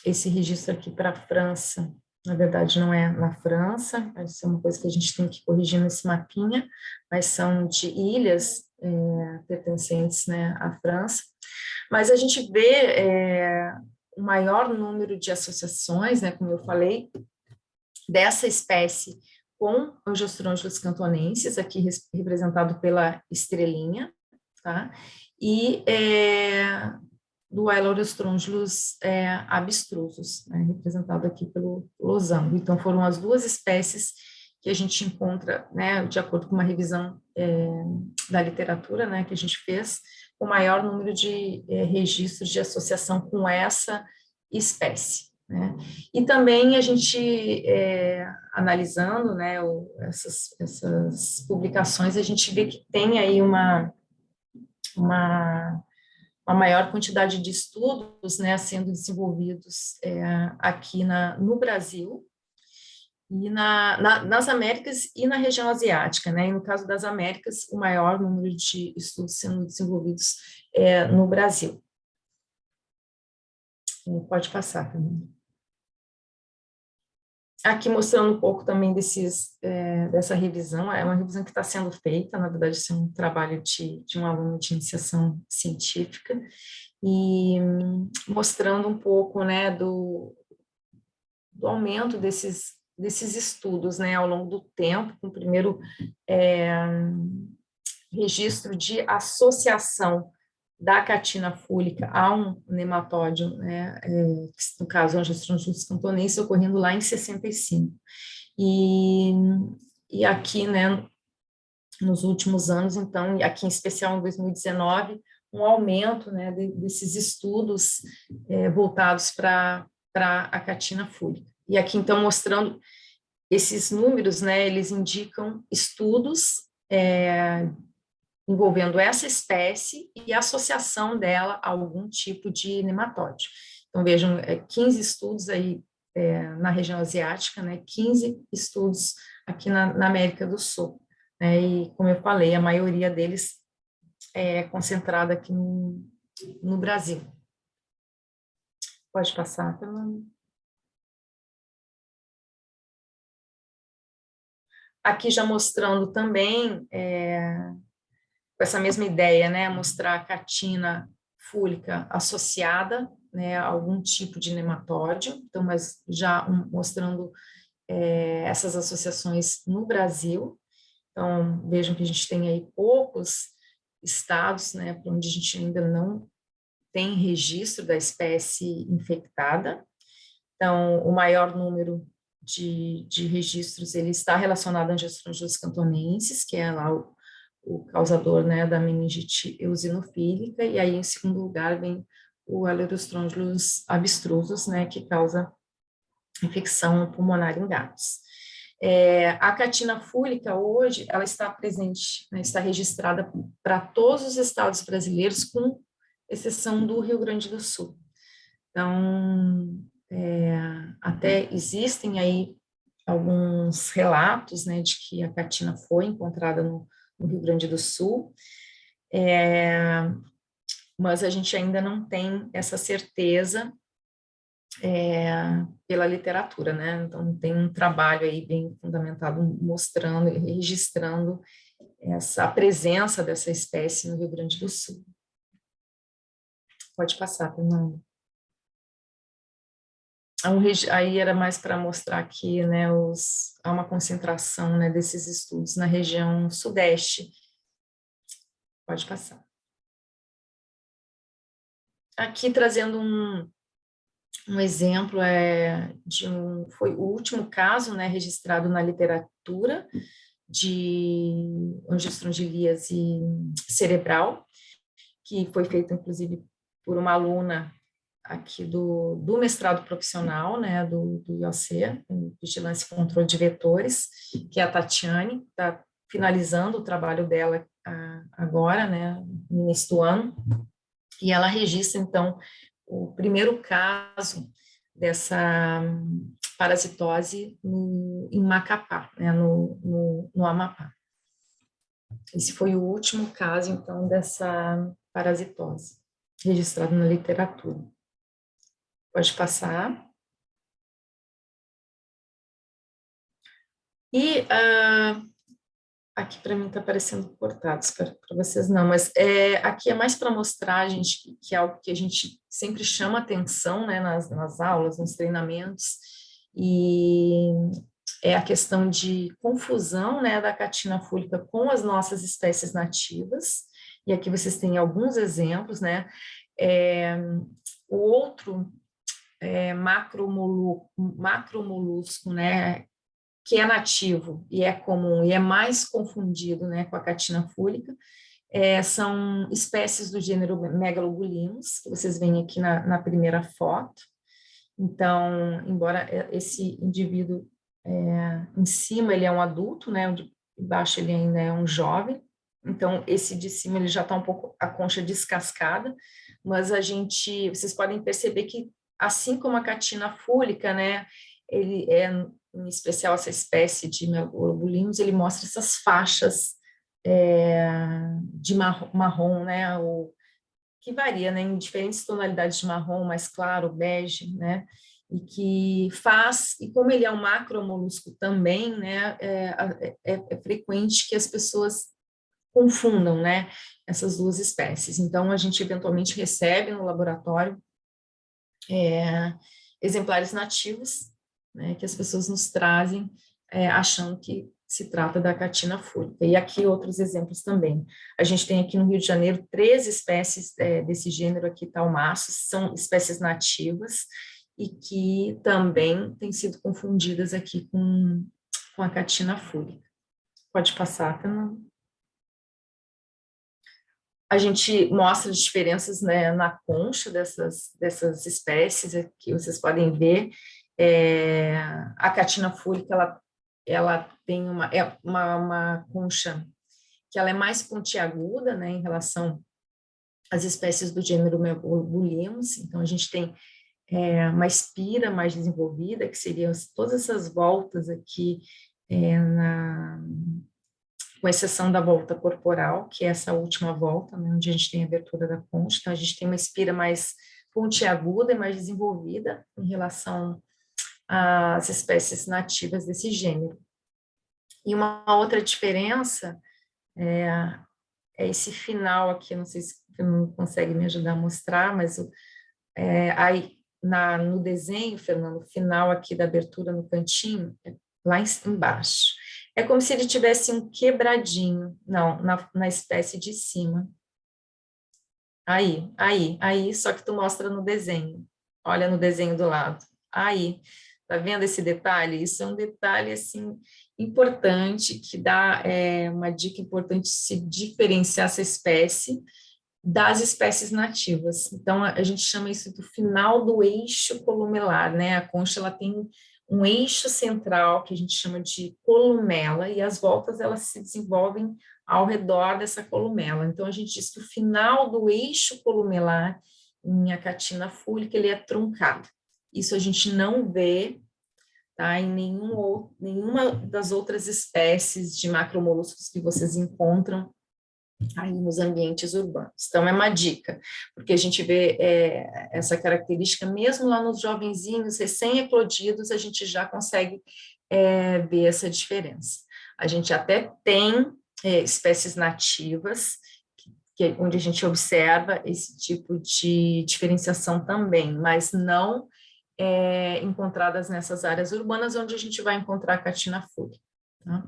Esse registro aqui para a França, na verdade não é na França, isso é uma coisa que a gente tem que corrigir nesse mapinha, mas são de ilhas pertencentes, né, à França. Mas a gente vê o maior número de associações, né, como eu falei, dessa espécie com Angiostrongylus cantonensis, aqui representado pela estrelinha, tá? E do Aelurostrongylus abstrusus, né, representado aqui pelo losango. Então, foram as 2 espécies que a gente encontra, né, de acordo com uma revisão da literatura, né, que a gente fez, o maior número de registros de associação com essa espécie, né? E também a gente, analisando, né, essas publicações, a gente vê que tem aí uma maior quantidade de estudos, né, sendo desenvolvidos aqui no Brasil, e nas Américas e na região asiática, né? E no caso das Américas, o maior número de estudos sendo desenvolvidos no Brasil. Pode passar também. Aqui mostrando um pouco também dessa revisão, é uma revisão que está sendo feita, na verdade, isso é um trabalho de um aluno de iniciação científica, e mostrando um pouco, né, do aumento desses estudos, né, ao longo do tempo, com o primeiro registro de associação da catina fúlica a um nematóide, né, no caso, Angiostrongylus cantonensis, ocorrendo lá em 65. E aqui, né, nos últimos anos, então, aqui em especial em 2019, um aumento, né, desses estudos voltados para a catina fúlica. E aqui, então, mostrando esses números, né, eles indicam estudos envolvendo essa espécie e a associação dela a algum tipo de nematóide. Então, vejam, 15 estudos aí na região asiática, né, 15 estudos aqui na América do Sul, né? E, como eu falei, a maioria deles é concentrada aqui no Brasil. Pode passar, Fernando. Aqui já mostrando também, com essa mesma ideia, né, mostrar a catina fúlica associada, né, a algum tipo de nematóide, então, mas já mostrando essas associações no Brasil. Então, vejam que a gente tem aí poucos estados, né, onde a gente ainda não tem registro da espécie infectada. Então, o maior número de registros, ele está relacionado a Angiostrongylus cantonensis, que é lá o causador, né, da meningite eosinofílica, e aí, em segundo lugar, vem o Aerostrongylus abstrusus, né, que causa infecção pulmonar em gatos. A catina fúlica, hoje, ela está presente, né, está registrada para todos os estados brasileiros, com exceção do Rio Grande do Sul. Então, até existem aí alguns relatos, né, de que a catina foi encontrada no Rio Grande do Sul, mas a gente ainda não tem essa certeza pela literatura, né? Então, tem um trabalho aí bem fundamentado mostrando e registrando a presença dessa espécie no Rio Grande do Sul. Pode passar, Fernando. Aí era mais para mostrar aqui, né, há uma concentração, né, desses estudos na região sudeste. Pode passar. Aqui trazendo um exemplo foi o último caso, né, registrado na literatura de angiostrongilíase cerebral, que foi feito, inclusive, por uma aluna aqui do mestrado profissional, né, do IOC, Vigilância e Controle de Vetores, que é a Tatiane, está finalizando o trabalho dela agora, né, no início do ano, e ela registra, então, o primeiro caso dessa parasitose em Macapá, né, no Amapá. Esse foi o último caso, então, dessa parasitose, registrado na literatura. Pode passar. E aqui para mim está parecendo cortado, espero para vocês não, mas aqui é mais para mostrar, gente, que é algo que a gente sempre chama atenção, né, nas aulas, nos treinamentos, e é a questão de confusão, né, da catina fúlica com as nossas espécies nativas, e aqui vocês têm alguns exemplos, né, o outro macromolusco, né, que é nativo e é comum e é mais confundido, né, com a catina fúlica, são espécies do gênero Megalobulinus, que vocês veem aqui na primeira foto. Então, embora esse indivíduo em cima ele é um adulto, né, embaixo ele ainda é um jovem, então esse de cima ele já está um pouco a concha descascada, mas vocês podem perceber que assim como a catina fúlica, né, ele em especial essa espécie de Megalobulinus, ele mostra essas faixas de marrom, né, que varia, né, em diferentes tonalidades de marrom, mais claro, bege, né, e como ele é um macromolusco também, né, é frequente que as pessoas confundam, né, essas duas espécies. Então, a gente eventualmente recebe no laboratório exemplares nativos, né, que as pessoas nos trazem achando que se trata da catina fúlica. E aqui outros exemplos também. A gente tem aqui no Rio de Janeiro 13 espécies desse gênero aqui, talmaços, são espécies nativas e que também têm sido confundidas aqui com a catina fúlica. Pode passar, Fernanda. A gente mostra as diferenças, né, na concha dessas espécies, aqui vocês podem ver. A catina fúlica, ela tem uma concha que ela é mais pontiaguda, né, em relação às espécies do gênero Megalobulinus. Então, a gente tem uma espira mais desenvolvida, que seriam todas essas voltas aqui com exceção da volta corporal, que é essa última volta, né, onde a gente tem a abertura da concha. Então, a gente tem uma espira mais pontiaguda e mais desenvolvida em relação às espécies nativas desse gênero. E uma outra diferença é esse final aqui, não sei se você não consegue me ajudar a mostrar, mas aí no desenho, Fernando, o final aqui da abertura no cantinho, lá embaixo. É como se ele tivesse um quebradinho, não, na espécie de cima. Aí, só que tu mostra no desenho. Olha no desenho do lado. Aí, tá vendo esse detalhe? Isso é um detalhe, assim, importante, que dá uma dica importante de se diferenciar essa espécie das espécies nativas. Então, a gente chama isso do final do eixo columelar, né? A concha, ela tem um eixo central, que a gente chama de columela, e as voltas, elas se desenvolvem ao redor dessa columela. Então, a gente diz que o final do eixo columelar, em Achatina fulica, ele é truncado. Isso a gente não vê, tá, em nenhuma das outras espécies de macromoluscos que vocês encontram aí nos ambientes urbanos. Então, é uma dica, porque a gente vê essa característica, mesmo lá nos jovenzinhos recém-eclodidos, a gente já consegue ver essa diferença. A gente até tem espécies nativas, onde a gente observa esse tipo de diferenciação também, mas não encontradas nessas áreas urbanas, onde a gente vai encontrar a Achatina fulica. Tá?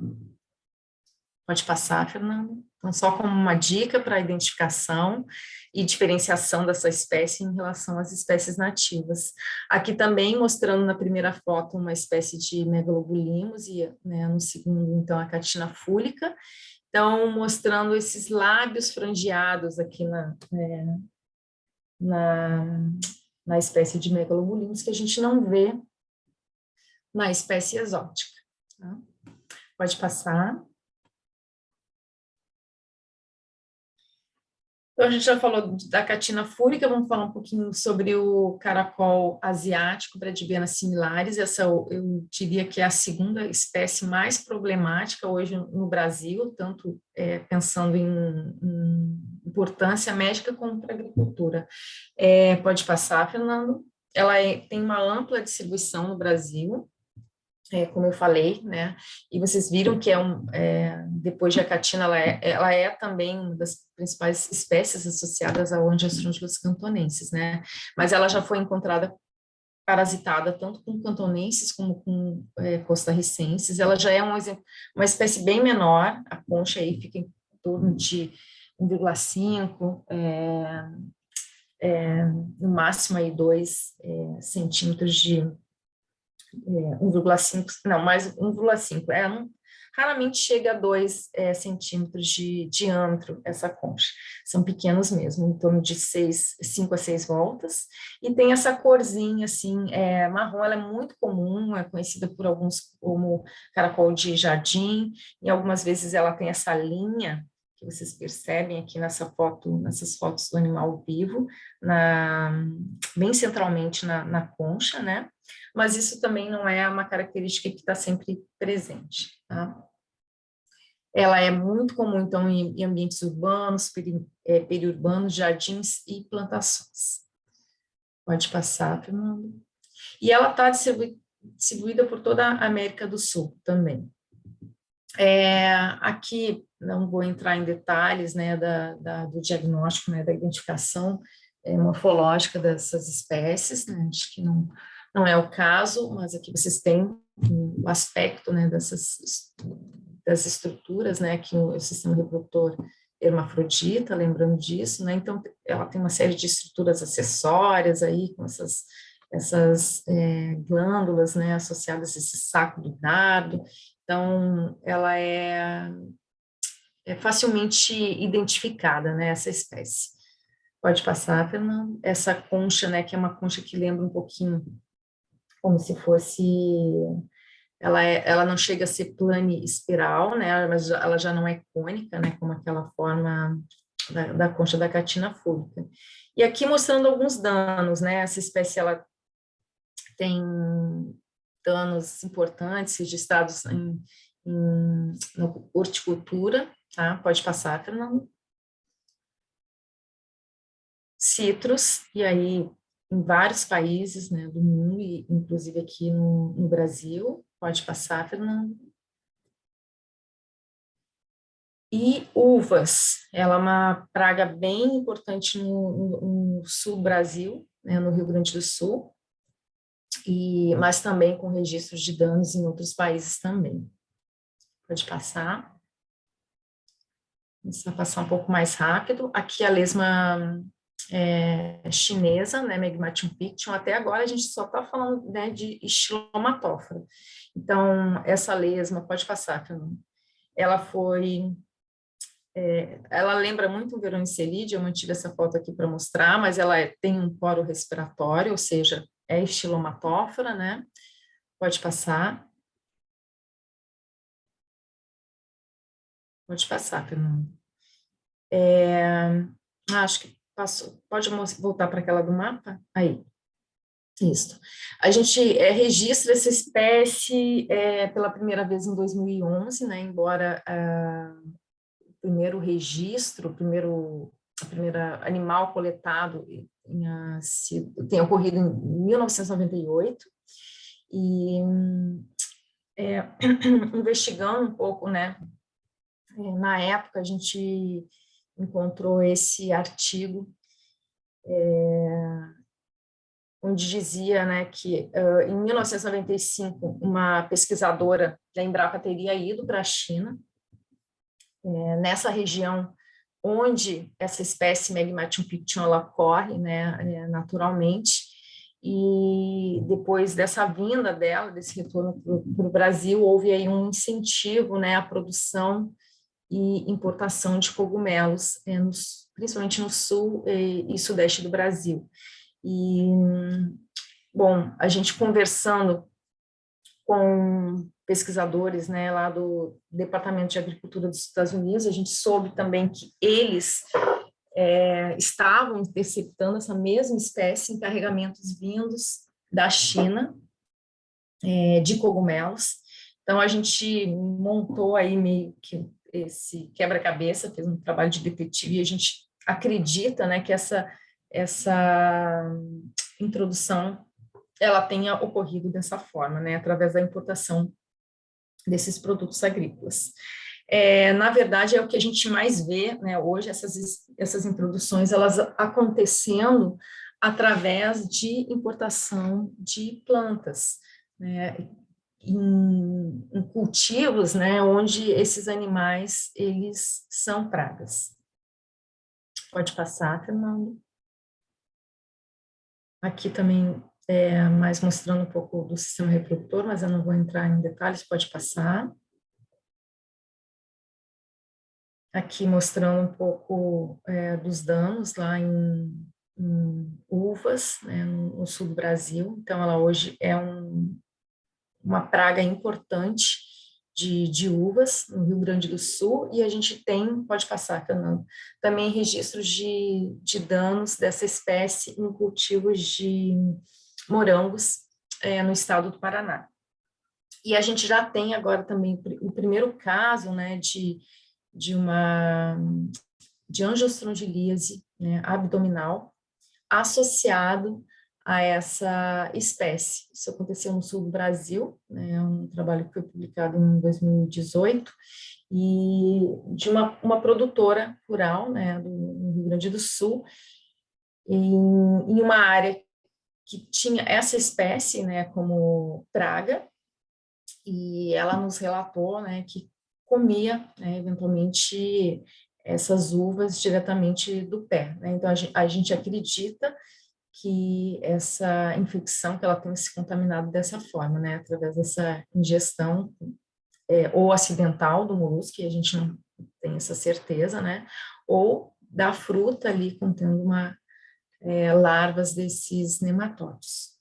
Pode passar, Fernando. Então, só como uma dica para a identificação e diferenciação dessa espécie em relação às espécies nativas. Aqui também mostrando na primeira foto uma espécie de Megalobulimus e, né, no segundo, então, a Achatina fulica. Então, mostrando esses lábios frangeados aqui na espécie de Megalobulimus, que a gente não vê na espécie exótica. Tá? Pode passar. Então, a gente já falou da Achatina fulica, vamos falar um pouquinho sobre o caracol asiático, Bradybiana similares. Essa eu diria que é a segunda espécie mais problemática hoje no Brasil, tanto pensando em importância médica como para a agricultura. Pode passar, Fernando. Ela tem uma ampla distribuição no Brasil, como eu falei, né, e vocês viram que depois de Achatina, ela é também uma das principais espécies associadas ao Angiostronchus cantonensis, né, mas ela já foi encontrada parasitada tanto com cantonenses como com costarricenses. Ela já é uma espécie bem menor, a concha aí fica em torno de 1,5, no máximo aí 2 centímetros de 1,5, não, mais 1,5, raramente chega a 2 centímetros de diâmetro essa concha, são pequenos mesmo, em torno de 5 a 6 voltas, e tem essa corzinha assim, marrom, ela é muito comum, é conhecida por alguns como caracol de jardim, e algumas vezes ela tem essa linha, que vocês percebem aqui nessas fotos do animal vivo, bem centralmente na concha, né? Mas isso também não é uma característica que está sempre presente, tá? Ela é muito comum, então, em ambientes urbanos, periurbanos, jardins e plantações. Pode passar, Fernando. E ela está distribuída por toda a América do Sul também. Aqui, não vou entrar em detalhes, né, do diagnóstico, né, da identificação morfológica dessas espécies, né, acho que não é o caso, mas aqui vocês têm o aspecto, né, das estruturas, né, que o sistema reprodutor hermafrodita, lembrando disso, né, então ela tem uma série de estruturas acessórias aí, com essas glândulas, né, associadas a esse saco do dardo. Então, ela é facilmente identificada, né, essa espécie. Pode passar, Fernando. Essa concha, né, que é uma concha que lembra um pouquinho como se fosse... Ela não chega a ser plane espiral, né, mas ela já não é cônica, né, como aquela forma da concha da Achatina fulica. E aqui mostrando alguns danos, né, essa espécie, ela tem danos importantes registrados na horticultura, tá? Pode passar, Fernando. Citros, e aí em vários países, né, do mundo, e inclusive aqui no Brasil. Pode passar, Fernando. E uvas, ela é uma praga bem importante no sul do Brasil, né, no Rio Grande do Sul, mas também com registros de danos em outros países também. Pode passar. Vou passar um pouco mais rápido. Aqui a lesma chinesa, né, Megmatium pictium. Até agora a gente só está falando, né, de Stylomatóphora. Então, essa lesma, pode passar, Fernando. Ela foi... ela lembra muito um veronicelide, eu mantive essa foto aqui para mostrar, mas ela tem um poro respiratório, ou seja, é Stylomatóphora, né? Pode passar. Pode passar, Fernando. Acho que passou. Pode voltar para aquela do mapa? Aí. Isso. A gente registra essa espécie pela primeira vez em 2011, né? Embora o primeiro registro, o primeiro animal coletado tenha ocorrido em 1998, e investigando um pouco, né? Na época a gente encontrou esse artigo onde dizia, né, que em 1995 uma pesquisadora da Embrapa teria ido para a China, nessa região onde essa espécie Megmatium pictium ela ocorre, né, naturalmente, e depois dessa vinda dela, desse retorno para o Brasil, houve aí um incentivo, né, à produção e importação de cogumelos, principalmente no sul e sudeste do Brasil. E, bom, a gente conversando com pesquisadores, né, lá do Departamento de Agricultura dos Estados Unidos, a gente soube também que eles estavam interceptando essa mesma espécie em carregamentos vindos da China, de cogumelos. Então, a gente montou aí meio que esse quebra-cabeça, fez um trabalho de detetive, e a gente acredita, né, que essa introdução ela tenha ocorrido dessa forma, né, através da importação desses produtos agrícolas. Na verdade, é o que a gente mais vê, né, hoje, essas introduções, elas acontecendo através de importação de plantas, né, em cultivos, né, onde esses animais, eles são pragas. Pode passar, Fernando. Aqui também mais mostrando um pouco do sistema reprodutor, mas eu não vou entrar em detalhes, pode passar. Aqui mostrando um pouco dos danos lá em uvas, né, no sul do Brasil. Então, ela hoje é uma praga importante de uvas no Rio Grande do Sul, e a gente tem, pode passar, Fernando, também registros de danos dessa espécie em cultivos de morangos no estado do Paraná. E a gente já tem agora também o primeiro caso, né, de angiostrongilíase, né, abdominal associado a essa espécie. Isso aconteceu no sul do Brasil, né, um trabalho que foi publicado em 2018, e de uma produtora rural, né, do Rio Grande do Sul, em uma área que tinha essa espécie, né, como praga, e ela nos relatou, né, que comia, né, eventualmente, essas uvas diretamente do pé, né? Então, a gente acredita que essa infecção, que ela tenha se contaminado dessa forma, né, através dessa ingestão ou acidental do molusco, que a gente não tem essa certeza, né, ou da fruta ali contendo larvas desses nematóides.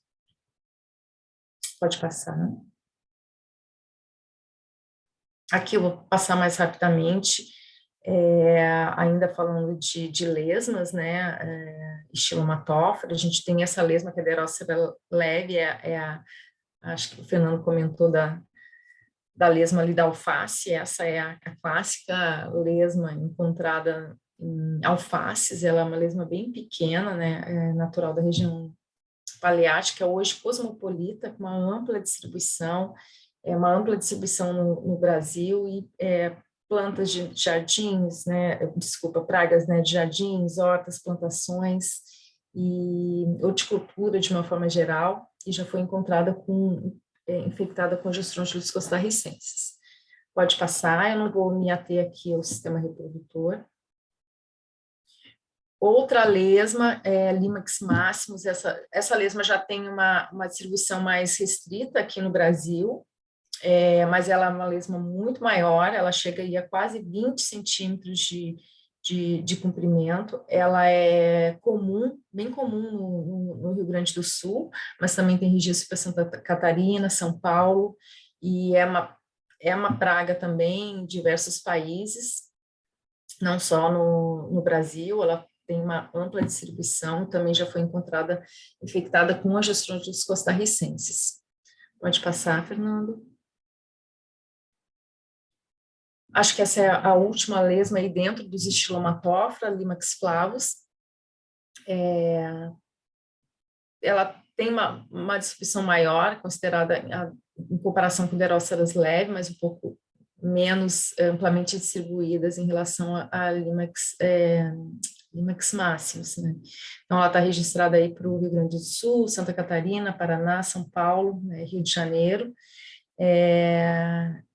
Pode passar, né? Aqui eu vou passar mais rapidamente, ainda falando de lesmas, né, Stylomatóphora. A gente tem essa lesma que é a Deroscera leve, acho que o Fernando comentou da lesma ali da alface. Essa é a clássica lesma encontrada em alfaces. Ela é uma lesma bem pequena, né, natural da região paleártica, hoje cosmopolita, com uma ampla distribuição, no Brasil, e plantas de jardins, né, pragas, né, de jardins, hortas, plantações e horticultura de uma forma geral, e já foi encontrada infectada com Gestrongylus costarricensis. Pode passar, eu não vou me ater aqui ao sistema reprodutor. Outra lesma é Limax maximus. Essa lesma já tem uma distribuição mais restrita aqui no Brasil, mas ela é uma lesma muito maior, ela chega aí a quase 20 centímetros de comprimento. Ela é comum, bem comum no Rio Grande do Sul, mas também tem registro para Santa Catarina, São Paulo, e é uma praga também em diversos países, não só no Brasil. Ela tem uma ampla distribuição, também já foi encontrada infectada com a Gestrongylus costarricensis. Pode passar, Fernando. Acho que essa é a última lesma aí dentro dos Stylomatóphora, Limax flavus. Ela tem uma distribuição maior, considerada em comparação com Deroceras leve, mas um pouco menos amplamente distribuídas em relação a Limax maximus, né? Então, ela está registrada aí para o Rio Grande do Sul, Santa Catarina, Paraná, São Paulo, né, Rio de Janeiro,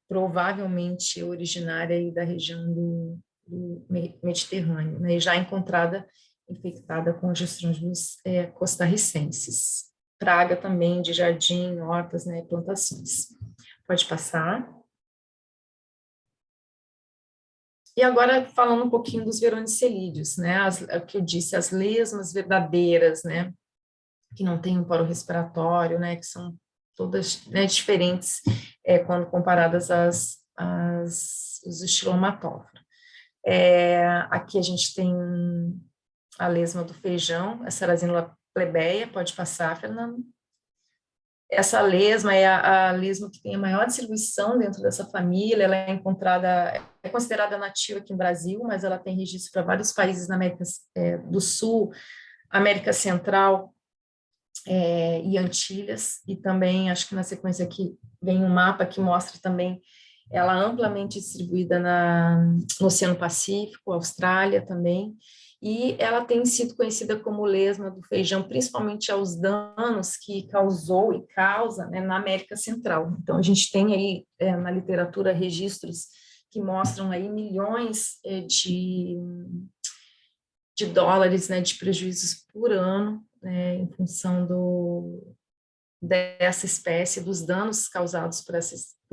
provavelmente originária aí da região do Mediterrâneo, né, e já encontrada infectada com Gestrongylus costarricensis. Praga também de jardim, hortas, né, plantações. Pode passar. E agora, falando um pouquinho dos veronicelídeos, né, o que eu disse, as lesmas verdadeiras, né, que não têm um poro respiratório, né, que são todas, né, diferentes quando comparadas os Stylomatóphora. Aqui a gente tem a lesma do feijão, a Sarracenia plebeia. Pode passar, Fernando. Essa lesma é a lesma que tem a maior distribuição dentro dessa família. Ela é considerada nativa aqui no Brasil, mas ela tem registro para vários países na América do Sul, América Central e Antilhas, e também, acho que na sequência aqui vem um mapa que mostra também ela amplamente distribuída no Oceano Pacífico, Austrália também, e ela tem sido conhecida como lesma do feijão, principalmente aos danos que causou e causa, né, na América Central. Então, a gente tem aí na literatura registros que mostram aí milhões de dólares, né, de prejuízos por ano, né, em função dessa espécie, dos danos causados por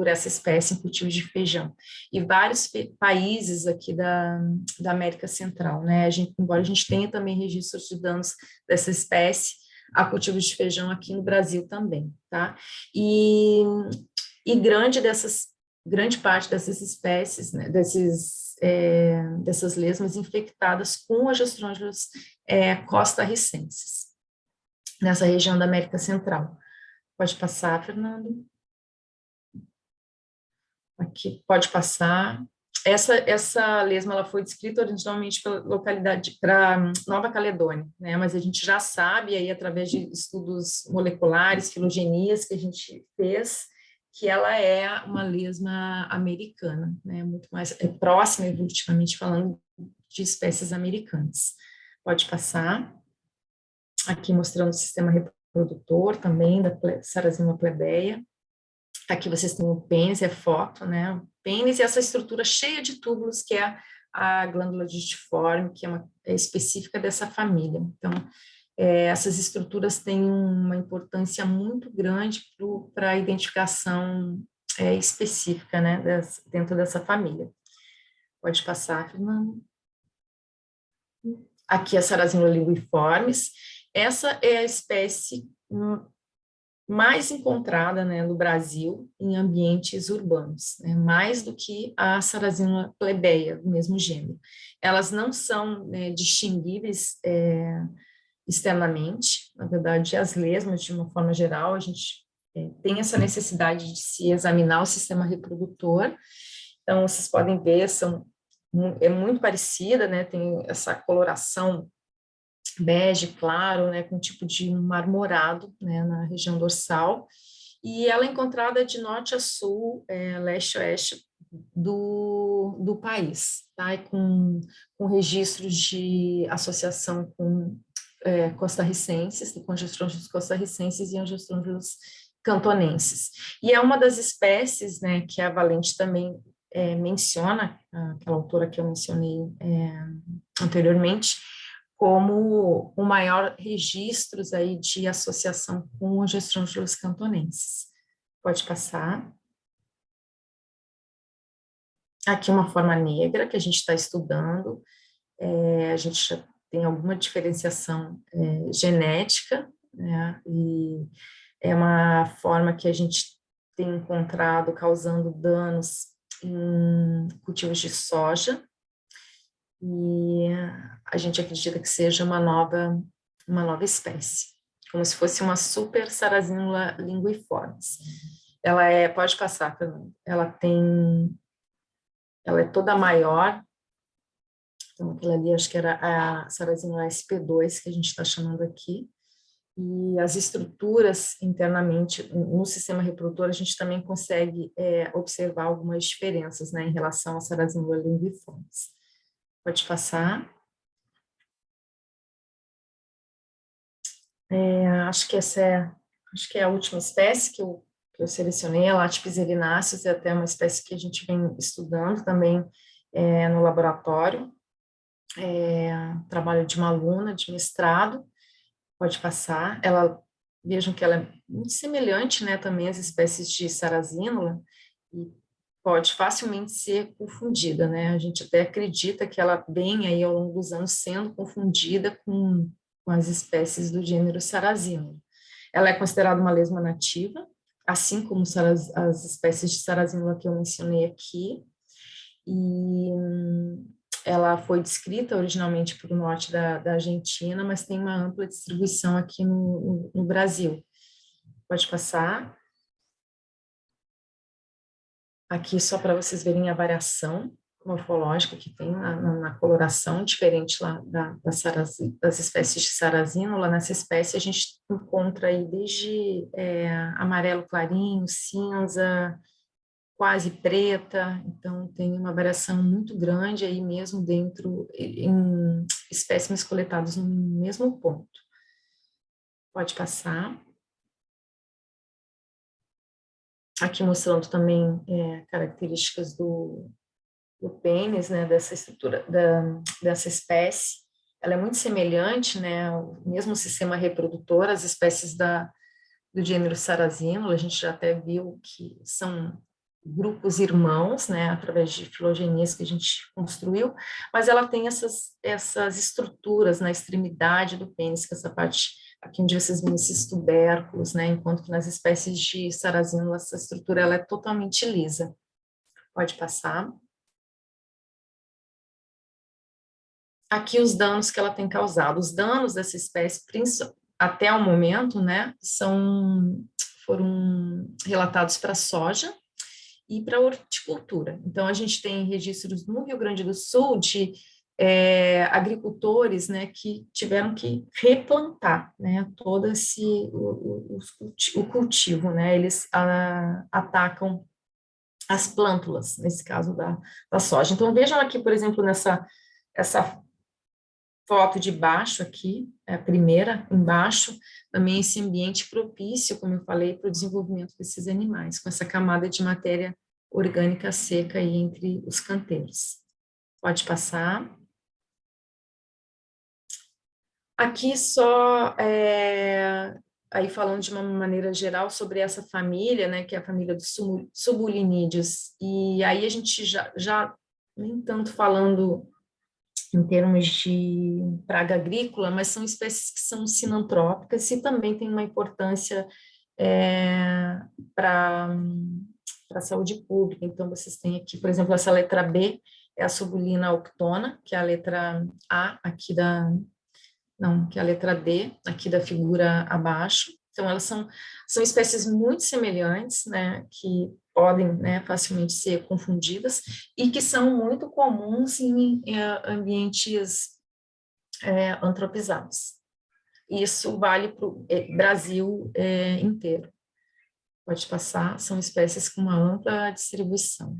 essa espécie em cultivo de feijão. E vários países aqui da América Central, né, embora a gente tenha também registros de danos dessa espécie a cultivo de feijão aqui no Brasil também, tá? E grande parte dessas espécies, né, dessas lesmas infectadas com a Gestrongylus costarricensis, nessa região da América Central. Pode passar, Fernando. Aqui, pode passar. Essa lesma ela foi descrita originalmente pela localidade, para Nova Caledônia, né? Mas a gente já sabe, aí, através de estudos moleculares, filogenias que a gente fez, que ela é uma lesma americana, né? Muito mais próxima, evolutivamente falando, de espécies americanas. Pode passar. Aqui mostrando o sistema reprodutor também da Sarracenia plebeia. Aqui vocês têm o pênis, foto, né? O pênis e essa estrutura cheia de túbulos, que é a glândula digitiforme, que é específica dessa família. Então, essas estruturas têm uma importância muito grande para a identificação específica, né, dentro dessa família. Pode passar, Fernando. Aqui a Sarracenia linguiformes. Essa é a espécie mais encontrada, né, no Brasil em ambientes urbanos, né, mais do que a Sarracenia plebeia, do mesmo gênero. Elas não são, né, distinguíveis externamente. Na verdade, as lesmas, de uma forma geral, a gente tem essa necessidade de se examinar o sistema reprodutor. Então, vocês podem ver, é muito parecida, né? Tem essa coloração bege claro, né? Com um tipo de marmorado, né? Na região dorsal. E ela é encontrada de norte a sul, leste a oeste do país, tá? E com registros de associação com costarricenses, com angistrôngilos costarricenses e angistrôngilos cantonenses. E é uma das espécies, né, que a Valente também menciona, aquela autora que eu mencionei anteriormente, como o maior registros aí de associação com angistrôngilos cantonenses. Pode passar. Aqui uma forma negra que a gente está estudando, a gente já tem alguma diferenciação genética, né, e é uma forma que a gente tem encontrado causando danos em cultivos de soja, e a gente acredita que seja uma nova espécie, como se fosse uma super Sarracenia linguiformis. Ela pode passar, ela é toda maior, então aquela ali acho que era a Sarracenia SP2 que a gente está chamando aqui, e as estruturas internamente no sistema reprodutor a gente também consegue observar algumas diferenças, né, em relação à Sarracenia linguiformis. Pode passar. Acho que é a última espécie que eu selecionei, a Latipes erinaceus, é até uma espécie que a gente vem estudando também no laboratório, trabalho de uma aluna de mestrado. Pode passar. Vejam que ela é muito semelhante, né, também às espécies de Sarracenia, e pode facilmente ser confundida, né, a gente até acredita que ela vem aí ao longo dos anos sendo confundida com as espécies do gênero Sarracenia. Ela é considerada uma lesma nativa, assim como as espécies de Sarracenia que eu mencionei aqui, e ela foi descrita originalmente para o norte da Argentina, mas tem uma ampla distribuição aqui no Brasil. Pode passar. Aqui só para vocês verem a variação morfológica que tem na coloração, diferente lá das espécies de Sarracenia. Lá nessa espécie a gente encontra aí desde amarelo clarinho, cinza, quase preta, então tem uma variação muito grande aí mesmo em espécimes coletados no mesmo ponto. Pode passar. Aqui mostrando também características do pênis, né, dessa estrutura, dessa espécie. Ela é muito semelhante, né, ao mesmo sistema reprodutor, as espécies do gênero Sarracenia, a gente já até viu que são grupos irmãos, né, através de filogenias que a gente construiu, mas ela tem essas estruturas na extremidade do pênis, que é essa parte aqui onde vocês veem esses tubérculos, né, enquanto que nas espécies de Sarracenia essa estrutura ela é totalmente lisa. Pode passar. Aqui os danos que ela tem causado. Os danos dessa espécie, até o momento, né, foram relatados para soja e para horticultura. Então, a gente tem registros no Rio Grande do Sul de agricultores, né, que tiveram que replantar, né, todo o cultivo, né, eles atacam as plântulas, nesse caso da soja. Então, vejam aqui, por exemplo, essa foto de baixo aqui, a primeira embaixo, também esse ambiente propício, como eu falei, para o desenvolvimento desses animais, com essa camada de matéria orgânica seca aí entre os canteiros. Pode passar. Aqui só, aí falando de uma maneira geral sobre essa família, né, que é a família dos subulinídeos, e aí a gente já nem tanto falando em termos de praga agrícola, mas são espécies que são sinantrópicas e também têm uma importância para a saúde pública. Então, vocês têm aqui, por exemplo, essa letra B é a Subulina auctona, que é a letra A aqui que é a letra D aqui da figura abaixo. Então, elas são espécies muito semelhantes, né, que podem, né, facilmente ser confundidas e que são muito comuns em ambientes antropizados. Isso vale para o Brasil inteiro. Pode passar, são espécies com uma ampla distribuição.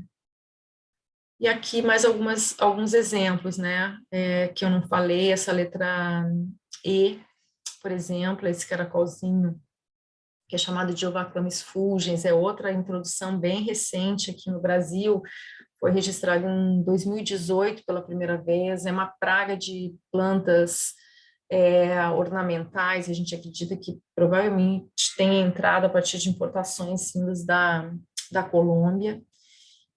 E aqui mais alguns exemplos, né, que eu não falei, essa letra E, por exemplo, esse caracolzinho, que é chamado de Ovacamis fulgens, é outra introdução bem recente aqui no Brasil, foi registrado em 2018 pela primeira vez, é uma praga de plantas ornamentais, a gente acredita que provavelmente tenha entrado a partir de importações vindas da Colômbia,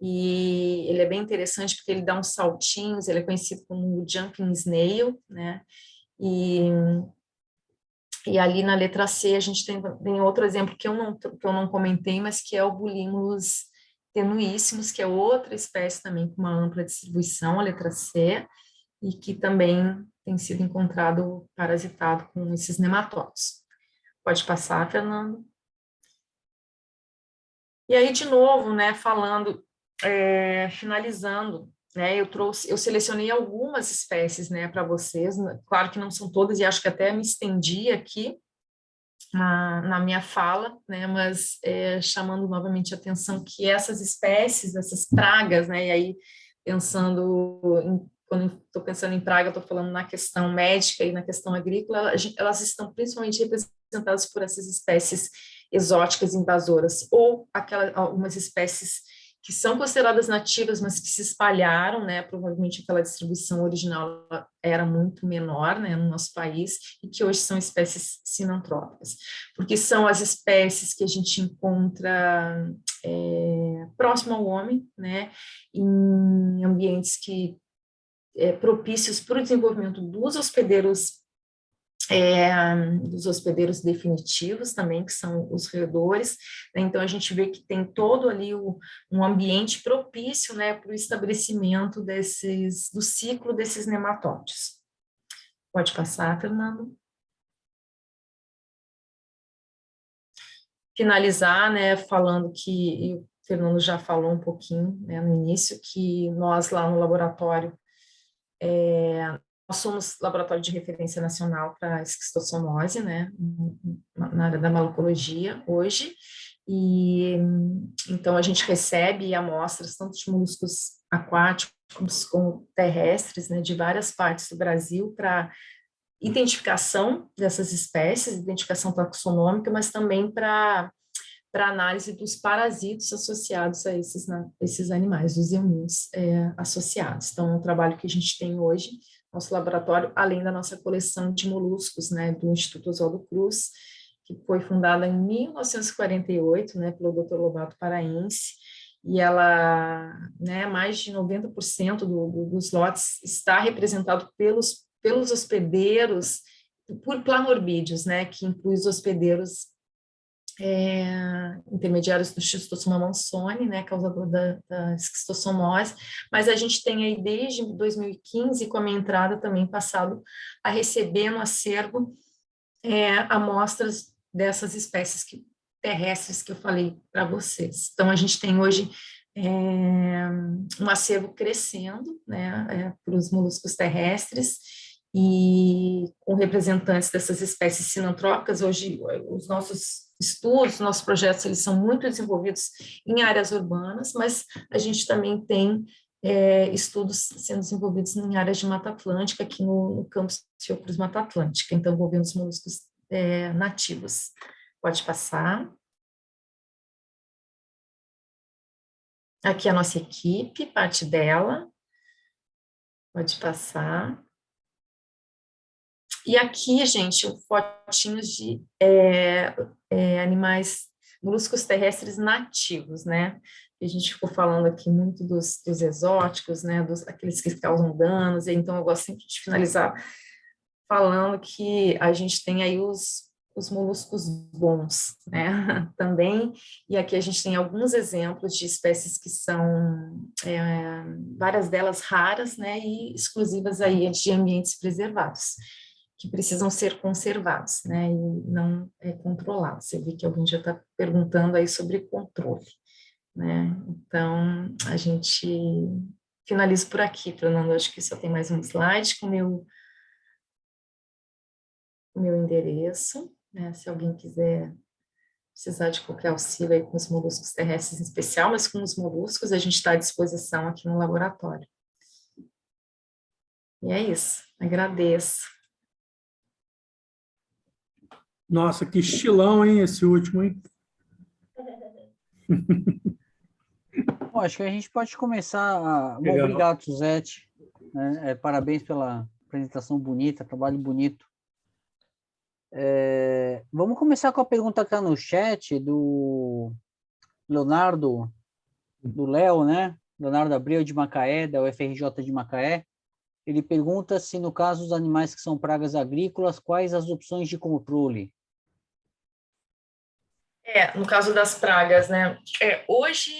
e ele é bem interessante porque ele dá uns saltinhos, ele é conhecido como jumping snail, né, e ali na letra C a gente tem outro exemplo que eu não comentei, mas que é o Bulimulus tenuíssimos, que é outra espécie também com uma ampla distribuição, a letra C, e que também tem sido encontrado parasitado com esses nematóides. Pode passar, Fernando. E aí, de novo, né, falando, finalizando, né, eu selecionei algumas espécies, né, para vocês, claro que não são todas, e acho que até me estendi aqui na minha fala, né, mas chamando novamente a atenção que essas espécies, essas pragas, né, e aí quando estou pensando em praga, estou falando na questão médica e na questão agrícola, elas estão principalmente representadas por essas espécies exóticas invasoras, ou algumas espécies que são consideradas nativas, mas que se espalharam, né, provavelmente aquela distribuição original era muito menor, né, no nosso país, e que hoje são espécies sinantrópicas, porque são as espécies que a gente encontra próximo ao homem, né, em ambientes que propícios para o desenvolvimento dos hospedeiros definitivos também, que são os roedores, né? Então a gente vê que tem todo ali um ambiente propício, né, para o estabelecimento do ciclo desses nematóides. Pode passar, Fernando. Finalizar, né, falando que, o Fernando já falou um pouquinho, né, no início, que nós lá no laboratório nós somos laboratório de referência nacional para esquistossomose, né, na área da malacologia hoje, e então a gente recebe amostras tanto de moluscos aquáticos como terrestres, né, de várias partes do Brasil para identificação dessas espécies, identificação taxonômica, mas também para análise dos parasitos associados a esses animais, dos imunos associados. Então, é um trabalho que a gente tem hoje, nosso laboratório, além da nossa coleção de moluscos, né, do Instituto Oswaldo Cruz, que foi fundada em 1948, né, pelo Dr. Lobato Paraense, e ela, né, mais de 90% dos lotes está representado pelos hospedeiros, por planorbídeos, né, que inclui os hospedeiros intermediários do Schistossoma monzoni, né, causador da esquistossomose, mas a gente tem aí desde 2015, com a minha entrada também passado a receber no acervo amostras dessas espécies terrestres que eu falei para vocês. Então, a gente tem hoje um acervo crescendo, né, para os moluscos terrestres, e com representantes dessas espécies sinantrópicas. Hoje, os nossos estudos, nossos projetos, eles são muito desenvolvidos em áreas urbanas, mas a gente também tem estudos sendo desenvolvidos em áreas de Mata Atlântica, aqui no campus Fiocruz Mata Atlântica, então envolvendo os moluscos nativos. Pode passar. Aqui a nossa equipe, parte dela. Pode passar. E aqui, gente, fotinhos de animais, moluscos terrestres nativos, né? A gente ficou falando aqui muito dos exóticos, né? Aqueles que causam danos, então eu gosto sempre de finalizar falando que a gente tem aí os moluscos bons, né? Também, e aqui a gente tem alguns exemplos de espécies que são, várias delas raras, né? E exclusivas aí de ambientes preservados, que precisam ser conservados, né, e não controlados. Você vê que alguém já está perguntando aí sobre controle, né? Então, a gente finaliza por aqui, Fernando. Acho que só tem mais um slide com o meu endereço, né? Se alguém quiser precisar de qualquer auxílio aí com os moluscos terrestres em especial, mas com os moluscos a gente está à disposição aqui no laboratório. E é isso. Agradeço.
Nossa, que estilão, hein, esse último, hein?
Bom, acho que a gente pode começar. Bom,
Legal.
obrigado, Suzete. Né? Parabéns pela apresentação bonita, trabalho bonito. Vamos começar com a pergunta que está no chat do Leonardo, do Léo, né? Leonardo Abreu de Macaé, da UFRJ de Macaé. Ele pergunta se, no caso dos animais que são pragas agrícolas, quais as opções de controle?
No caso das pragas, né? Hoje,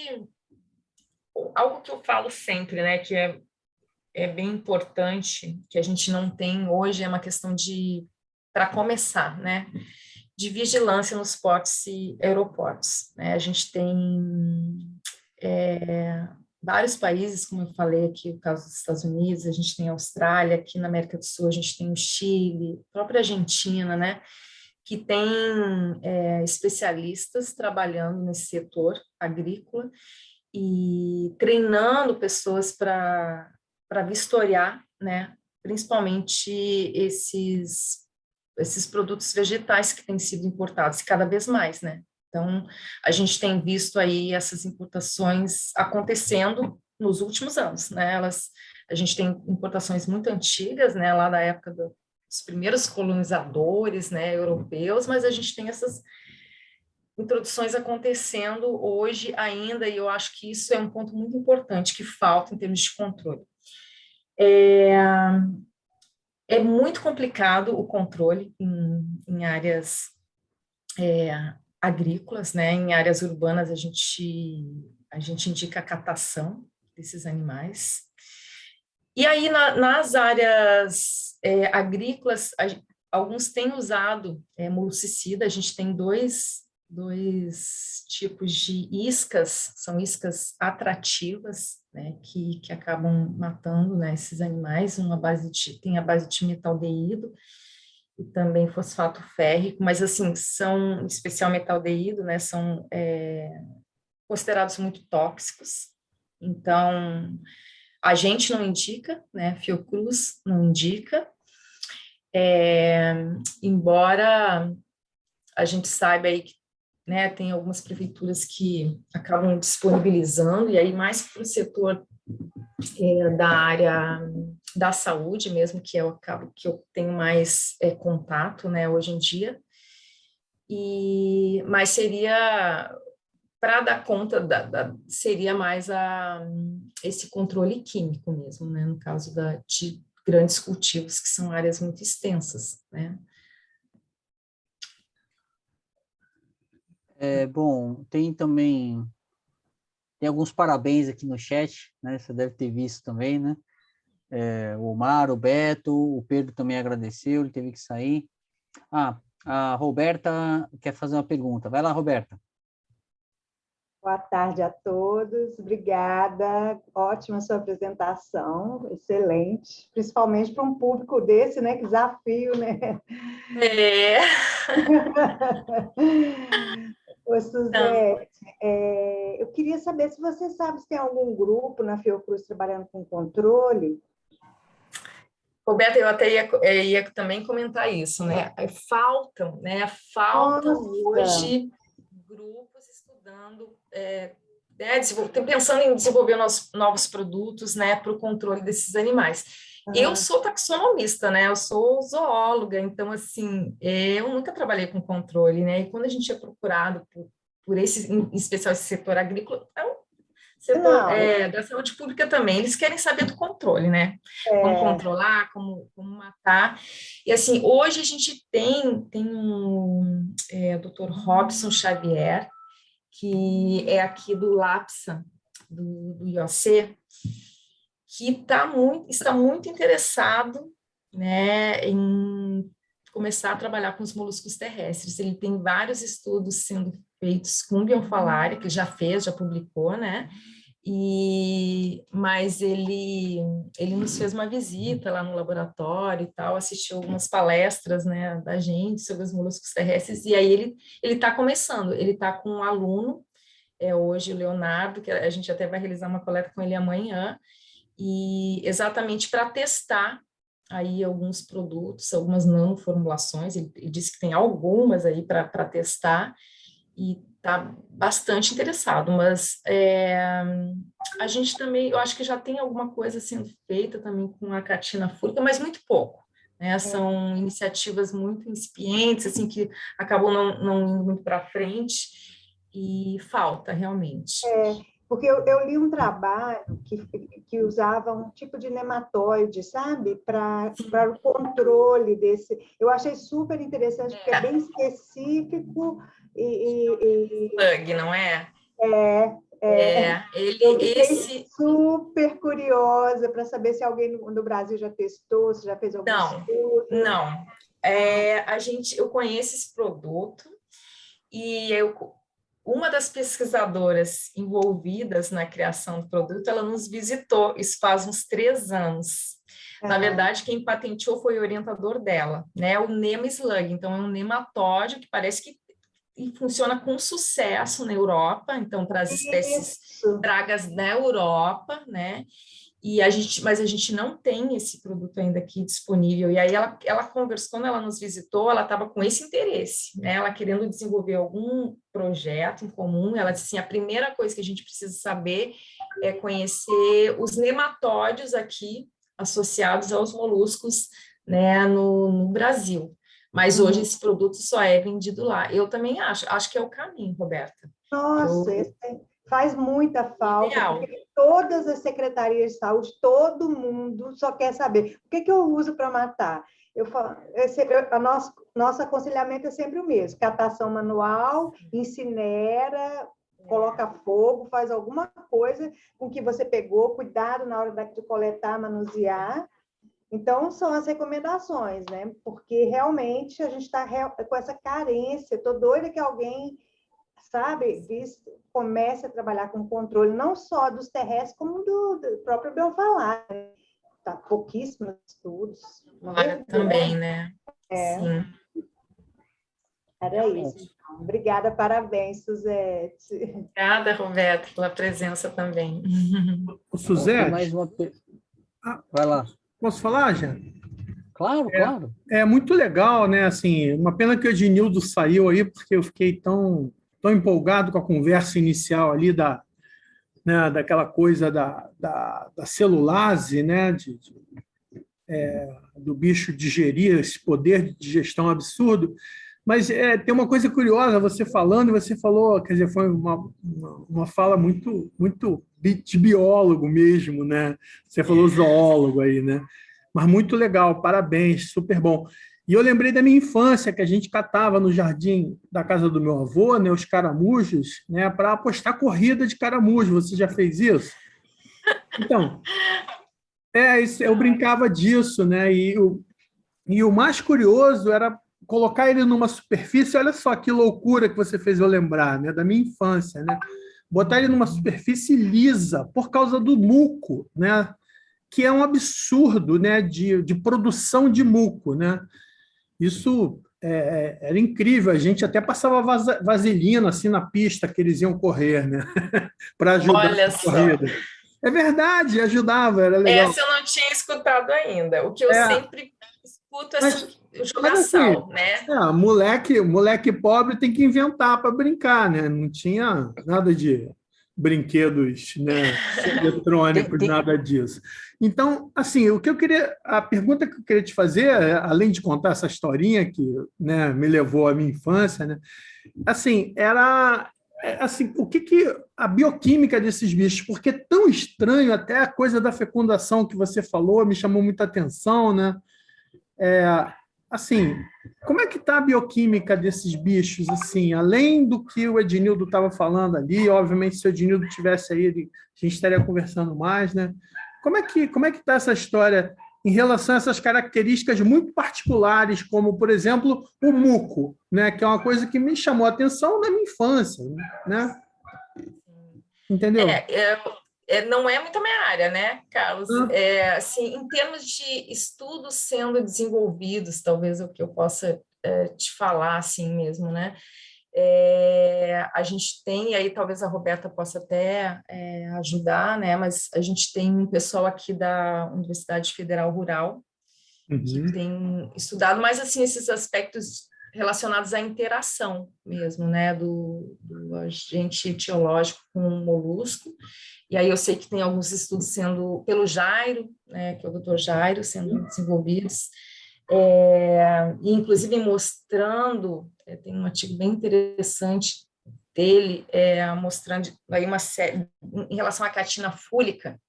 algo que eu falo sempre, né, que é bem importante, que a gente não tem hoje, é uma questão de, para começar, né, de vigilância nos portos e aeroportos, né? A gente tem vários países, como eu falei aqui, o caso dos Estados Unidos, a gente tem a Austrália, aqui na América do Sul a gente tem o Chile, a própria Argentina, né, que tem especialistas trabalhando nesse setor agrícola e treinando pessoas para vistoriar, né, principalmente esses produtos vegetais que têm sido importados, cada vez mais, né? Então, a gente tem visto aí essas importações acontecendo nos últimos anos, né? A gente tem importações muito antigas, né, lá da época dos primeiros colonizadores, né, europeus, mas a gente tem essas introduções acontecendo hoje ainda, e eu acho que isso é um ponto muito importante que falta em termos de controle. É muito complicado o controle em áreas agrícolas, né? Em áreas urbanas a gente indica a catação desses animais. E aí nas áreas agrícolas, alguns têm usado moluscicida. A gente tem dois tipos de iscas, são iscas atrativas, né, que acabam matando, né, esses animais. Tem a base de metaldeído e também fosfato férrico, mas assim, são, em especial metaldeído, né, são considerados muito tóxicos. Então, a gente não indica, né, Fiocruz não indica, embora a gente saiba aí que, né, tem algumas prefeituras que acabam disponibilizando, e aí mais para o setor da área da saúde mesmo, que eu tenho mais contato, né, hoje em dia, mas seria, para dar conta, seria mais esse controle químico mesmo, né, no caso de grandes cultivos, que são áreas muito extensas, né.
Bom, tem alguns parabéns aqui no chat, né? Você deve ter visto também, né? O Omar, o Beto, o Pedro também agradeceu, ele teve que sair. A Roberta quer fazer uma pergunta. Vai lá, Roberta.
Boa tarde a todos, obrigada, ótima sua apresentação, excelente, principalmente para um público desse, né, que desafio, né? Ô, Suzete, eu queria saber se você sabe se tem algum grupo na Fiocruz trabalhando com controle.
Roberta, eu até ia também comentar isso, né? Faltam hoje grupos estudando, pensando em desenvolver novos produtos, né, para o controle desses animais. Eu sou taxonomista, né? Eu sou zoóloga, então, assim, eu nunca trabalhei com controle, né? E quando a gente é procurado por em especial esse setor agrícola, setor da saúde pública também, eles querem saber do controle, né? Como controlar, como matar. E, assim, hoje a gente tem o Dr. Robson Xavier, que é aqui do LAPSA, do IOC, que está muito interessado, né, em começar a trabalhar com os moluscos terrestres. Ele tem vários estudos sendo feitos com bionfalária, que já fez, já publicou, né? Mas ele nos fez uma visita lá no laboratório e tal, assistiu algumas palestras, né, da gente sobre os moluscos terrestres, e aí ele está começando, ele está com um aluno, hoje o Leonardo, que a gente até vai realizar uma coleta com ele amanhã, e exatamente para testar aí alguns produtos, algumas nanoformulações, ele disse que tem algumas aí para testar, e está bastante interessado, mas a gente também, eu acho que já tem alguma coisa sendo feita também com a catina fúrica, mas muito pouco, né? São iniciativas muito incipientes, assim, que acabam não indo muito para frente, e falta realmente.
Porque eu li um trabalho que usava um tipo de nematóide, sabe? Para o controle desse. Eu achei super interessante, porque é bem específico
Bug, não é?
Eu fiquei super curiosa para saber se alguém no Brasil já testou, se já fez algum estudo.
Não. Eu conheço esse produto e uma das pesquisadoras envolvidas na criação do produto, ela nos visitou, isso faz uns 3 anos. Na verdade, quem patenteou foi o orientador dela, né? O NemaSlug. Então, é um nematóide que parece que funciona com sucesso na Europa, então, para as espécies pragas da Europa, né? Mas a gente não tem esse produto ainda aqui disponível. E aí ela conversou, quando ela nos visitou, ela estava com esse interesse, né? Ela querendo desenvolver algum projeto em comum. Ela disse assim, a primeira coisa que a gente precisa saber é conhecer os nematóides aqui associados aos moluscos, né, no Brasil. Mas hoje esse produto só é vendido lá. Eu também acho que é o caminho, Roberta.
Nossa, faz muita falta, porque todas as secretarias de saúde, todo mundo só quer saber o que eu uso para matar. Nosso aconselhamento é sempre o mesmo: catação manual, incinera, coloca fogo, faz alguma coisa com que você pegou, cuidado na hora de coletar, manusear. Então, são as recomendações, né? Porque realmente a gente está com essa carência. Estou doida que alguém, sabe, comece a trabalhar com controle, não só dos terrestres, como do próprio bionfalária. Tá pouquíssimos estudos.
Também, né?
Sim. Era isso. Então. Obrigada, parabéns, Suzete.
Obrigada, Roberta, pela presença também.
Suzete?
Mais uma... Vai lá.
Posso falar, já?
Claro, claro.
É muito legal, né? Assim, uma pena que o Ednildo saiu aí, porque eu fiquei tão empolgado com a conversa inicial ali daquela coisa da celulase, né? Do bicho digerir, esse poder de digestão absurdo. Mas tem uma coisa curiosa, você falando, e você falou, quer dizer, foi uma fala muito, muito de biólogo mesmo, né? Você falou zoólogo aí, né? Mas muito legal, parabéns, super bom. E eu lembrei da minha infância, que a gente catava no jardim da casa do meu avô, né, os caramujos, né, para apostar corrida de caramujo. Você já fez isso? Então, eu brincava disso, né? E o mais curioso era colocar ele numa superfície. Olha só que loucura que você fez eu lembrar, né, da minha infância, né? Botar ele numa superfície lisa por causa do muco, né? Que é um absurdo, né, de produção de muco, né? Isso era incrível. A gente até passava vaselina assim na pista que eles iam correr, né? Para ajudar
Olha
a corrida.
Só.
É verdade, ajudava, era legal.
Essa eu não tinha escutado ainda. O que eu sempre escuto é jogação, né?
Moleque pobre tem que inventar para brincar, né? Não tinha nada de brinquedos, né, eletrônicos, nada disso. Então, assim, a pergunta que eu queria te fazer, além de contar essa historinha que, né, me levou à minha infância, né, assim, era assim, o que a bioquímica desses bichos, porque é tão estranho, até a coisa da fecundação que você falou me chamou muita atenção, né? Assim, como é que está a bioquímica desses bichos, assim, além do que o Ednildo estava falando ali? Obviamente, se o Ednildo estivesse aí, a gente estaria conversando mais, né? Como é que está essa história em relação a essas características muito particulares, como, por exemplo, o muco, né? Que é uma coisa que me chamou a atenção na minha infância, né? Entendeu?
Não é muito a minha área, né, Carlos? Assim, em termos de estudos sendo desenvolvidos, talvez o que eu possa te falar assim mesmo, né? A gente tem, aí talvez a Roberta possa até ajudar, né? Mas a gente tem um pessoal aqui da Universidade Federal Rural que tem estudado mais assim esses aspectos relacionados à interação mesmo, né? Do agente etiológico com o molusco. E aí eu sei que tem alguns estudos sendo pelo Jairo, né? Que é o Dr. Jairo, sendo desenvolvidos. E inclusive mostrando, tem um artigo bem interessante dele, mostrando aí uma série, em relação à catina fúlica,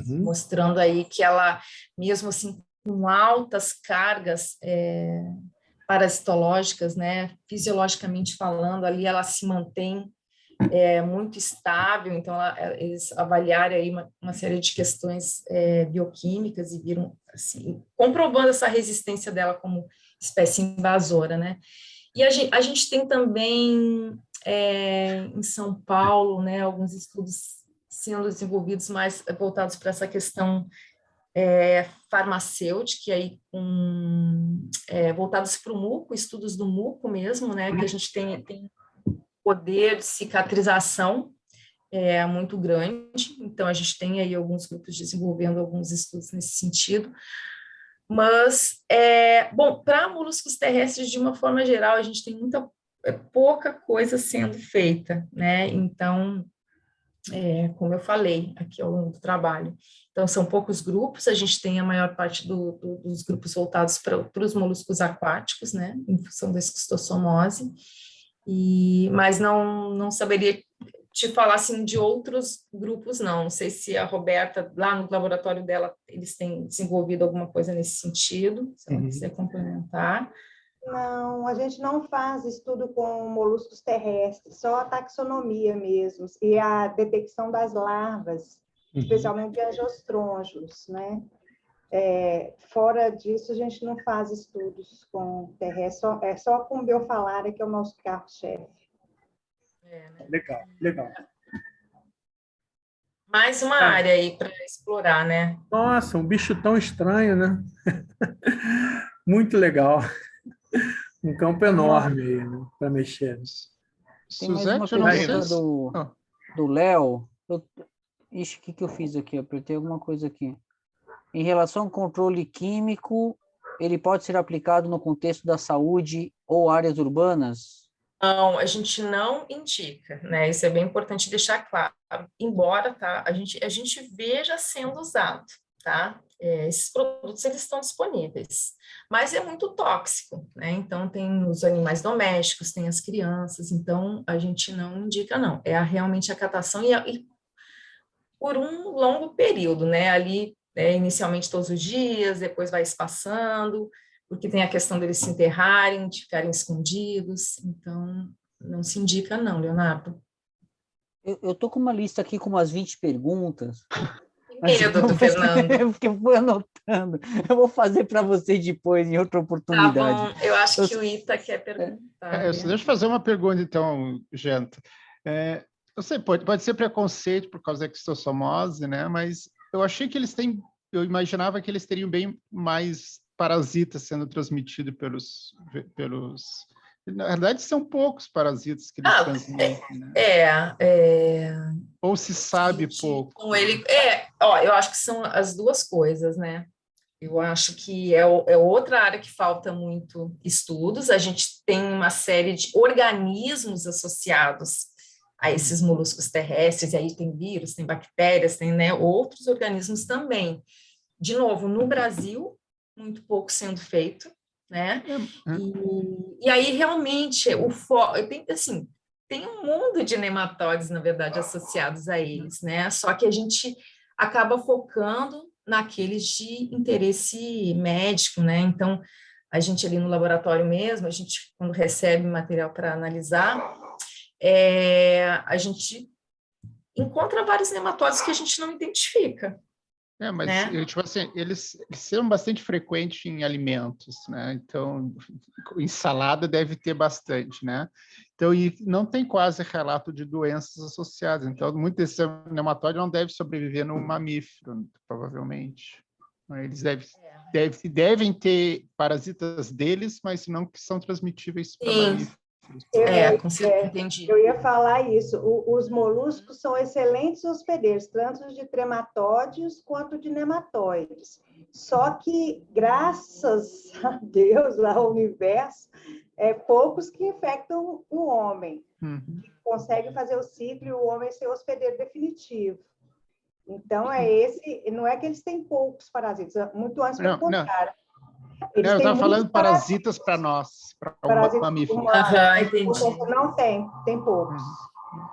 mostrando aí que ela, mesmo assim, com altas cargas parasitológicas, né, fisiologicamente falando, ali ela se mantém muito estável, então eles avaliaram aí uma série de questões bioquímicas e viram, assim, comprovando essa resistência dela como espécie invasora, né? E a gente tem também em São Paulo, né, alguns estudos sendo desenvolvidos mais voltados para essa questão farmacêutica, e aí voltados para o muco, estudos do muco mesmo, né, que a gente tem poder de cicatrização muito grande, então a gente tem aí alguns grupos desenvolvendo alguns estudos nesse sentido, mas, bom, para moluscos terrestres, de uma forma geral, a gente tem pouca coisa sendo feita, né, então, como eu falei aqui ao longo do trabalho, então são poucos grupos, a gente tem a maior parte dos grupos voltados para os moluscos aquáticos, né, em função da esquistossomose, mas não saberia te falar assim de outros grupos, não sei se a Roberta, lá no laboratório dela, eles têm desenvolvido alguma coisa nesse sentido, se ela quiser complementar.
Não, a gente não faz estudo com moluscos terrestres, só a taxonomia mesmo, e a detecção das larvas, especialmente de angiostrongos, né? Fora disso, a gente não faz estudos com terrestres, só com biofalária, que é o nosso carro-chefe.
Né? Legal.
Mais uma área aí para explorar, né?
Nossa, um bicho tão estranho, né? Muito legal. Um campo enorme aí, né, para mexer.
Tem mais uma pergunta do Léo. Ixi, o que eu fiz aqui? Eu apertei alguma coisa aqui. Em relação ao controle químico, ele pode ser aplicado no contexto da saúde ou áreas urbanas?
Não, a gente não indica, né? Isso é bem importante deixar claro. Embora, tá, a gente veja sendo usado, tá? Esses produtos, eles estão disponíveis, mas é muito tóxico, né? Então, tem os animais domésticos, tem as crianças, então, a gente não indica, não. Realmente a catação e por um longo período, né? Ali, inicialmente todos os dias, depois vai espaçando, porque tem a questão deles se enterrarem, de ficarem escondidos, então não se indica não, Leonardo.
Eu tô com uma lista aqui com umas 20 perguntas.
Medo do Fernando.
Porque eu fui anotando. Eu vou fazer para você depois, em outra oportunidade.
Tá bom, eu acho que o Ita quer perguntar.
Deixa eu fazer uma pergunta, então, Janta. Eu sei, pode ser preconceito por causa da esquistossomose, né? Mas eu achei que eu imaginava que eles teriam bem mais parasitas sendo transmitidos pelos... Na verdade, são poucos parasitas que eles transmitem, né? Ou se sabe pouco.
Com ele, eu acho que são as duas coisas, né? Eu acho que é outra área que falta muito estudos. A gente tem uma série de organismos associados a esses moluscos terrestres, e aí tem vírus, tem bactérias, tem, né, outros organismos também. De novo, no Brasil, muito pouco sendo feito, né? E aí, realmente, tem um mundo de nematóides, na verdade, associados a eles, né? Só que a gente acaba focando naqueles de interesse médico, né? Então, a gente ali no laboratório mesmo, a gente, quando recebe material para analisar, a gente encontra vários nematóides que a gente não identifica,
Mas
né?
tipo assim, eles são bastante frequentes em alimentos, né? Então, em salada deve ter bastante, né? Então, e não tem quase relato de doenças associadas. Então, muito desse nematóide não deve sobreviver no mamífero, provavelmente. Eles devem ter parasitas deles, mas não que são transmitíveis para
Sim,
mamíferos.
com certeza, entendi.
Eu ia falar isso. Os moluscos são excelentes hospedeiros, tanto de trematóides quanto de nematóides. Só que, graças a Deus, ao universo, poucos que infectam o homem.
Uhum.
Conseguem fazer o ciclo e o homem ser hospedeiro definitivo. Então, não é que eles têm poucos parasitas, muito antes pelo contrário. Eles
eu
têm
estava falando
muitos
parasitas para nós, para o mamífero.
Entendi.
Não tem poucos.
Uhum.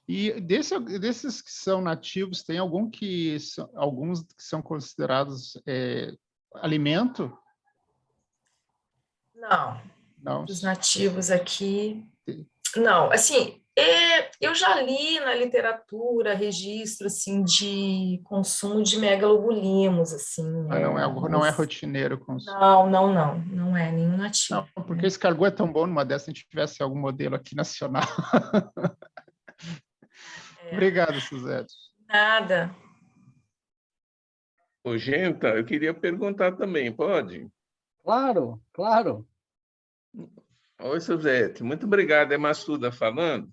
E desses que são nativos, tem alguns que são considerados alimento?
Não, os nativos aqui... Não, assim, eu já li na literatura registro, assim, de consumo de megalobulimos, assim.
Não é rotineiro o consumo.
Não é nenhum nativo.
Não, porque esse escargot é tão bom numa dessas, se a gente tivesse algum modelo aqui nacional. Obrigado, Suzete.
Nada.
Ô, Genta, eu queria perguntar também, pode?
Claro, claro.
Oi, Suzete, muito obrigado, é Massuda falando.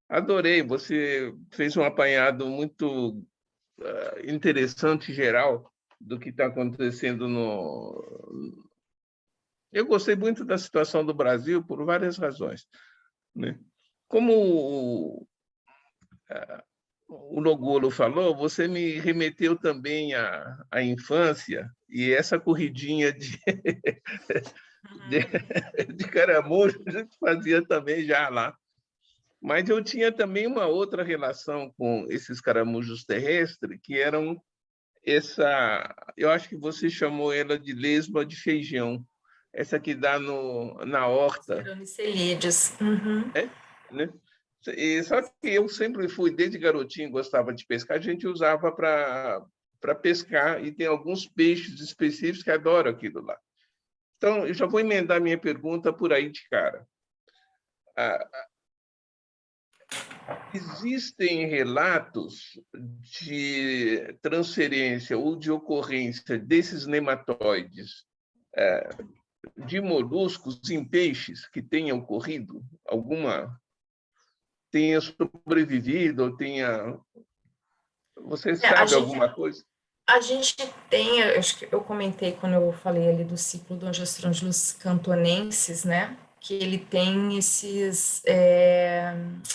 Adorei, você fez um apanhado muito interessante, geral, do que está acontecendo no... Eu gostei muito da situação do Brasil por várias razões, né? Como o Nogolo falou, você me remeteu também à infância e essa corridinha de caramujo a gente fazia também já lá. Mas eu tinha também uma outra relação com esses caramujos terrestres, que eram eu acho que você chamou ela de lesma de feijão, essa que dá na horta.
Ceronicelides. Uhum.
Né? Só que eu sempre fui, desde garotinho, gostava de pescar, a gente usava para pescar, e tem alguns peixes específicos que adoram aquilo lá. Então, eu já vou emendar minha pergunta por aí de cara. Existem relatos de transferência ou de ocorrência desses nematóides de moluscos em peixes que tenha ocorrido? Tenha sobrevivido ou tenha... Você sabe alguma coisa?
A gente tem, acho que eu comentei quando eu falei ali do ciclo do Angiostrongylus cantonensis, né? Que ele tem esses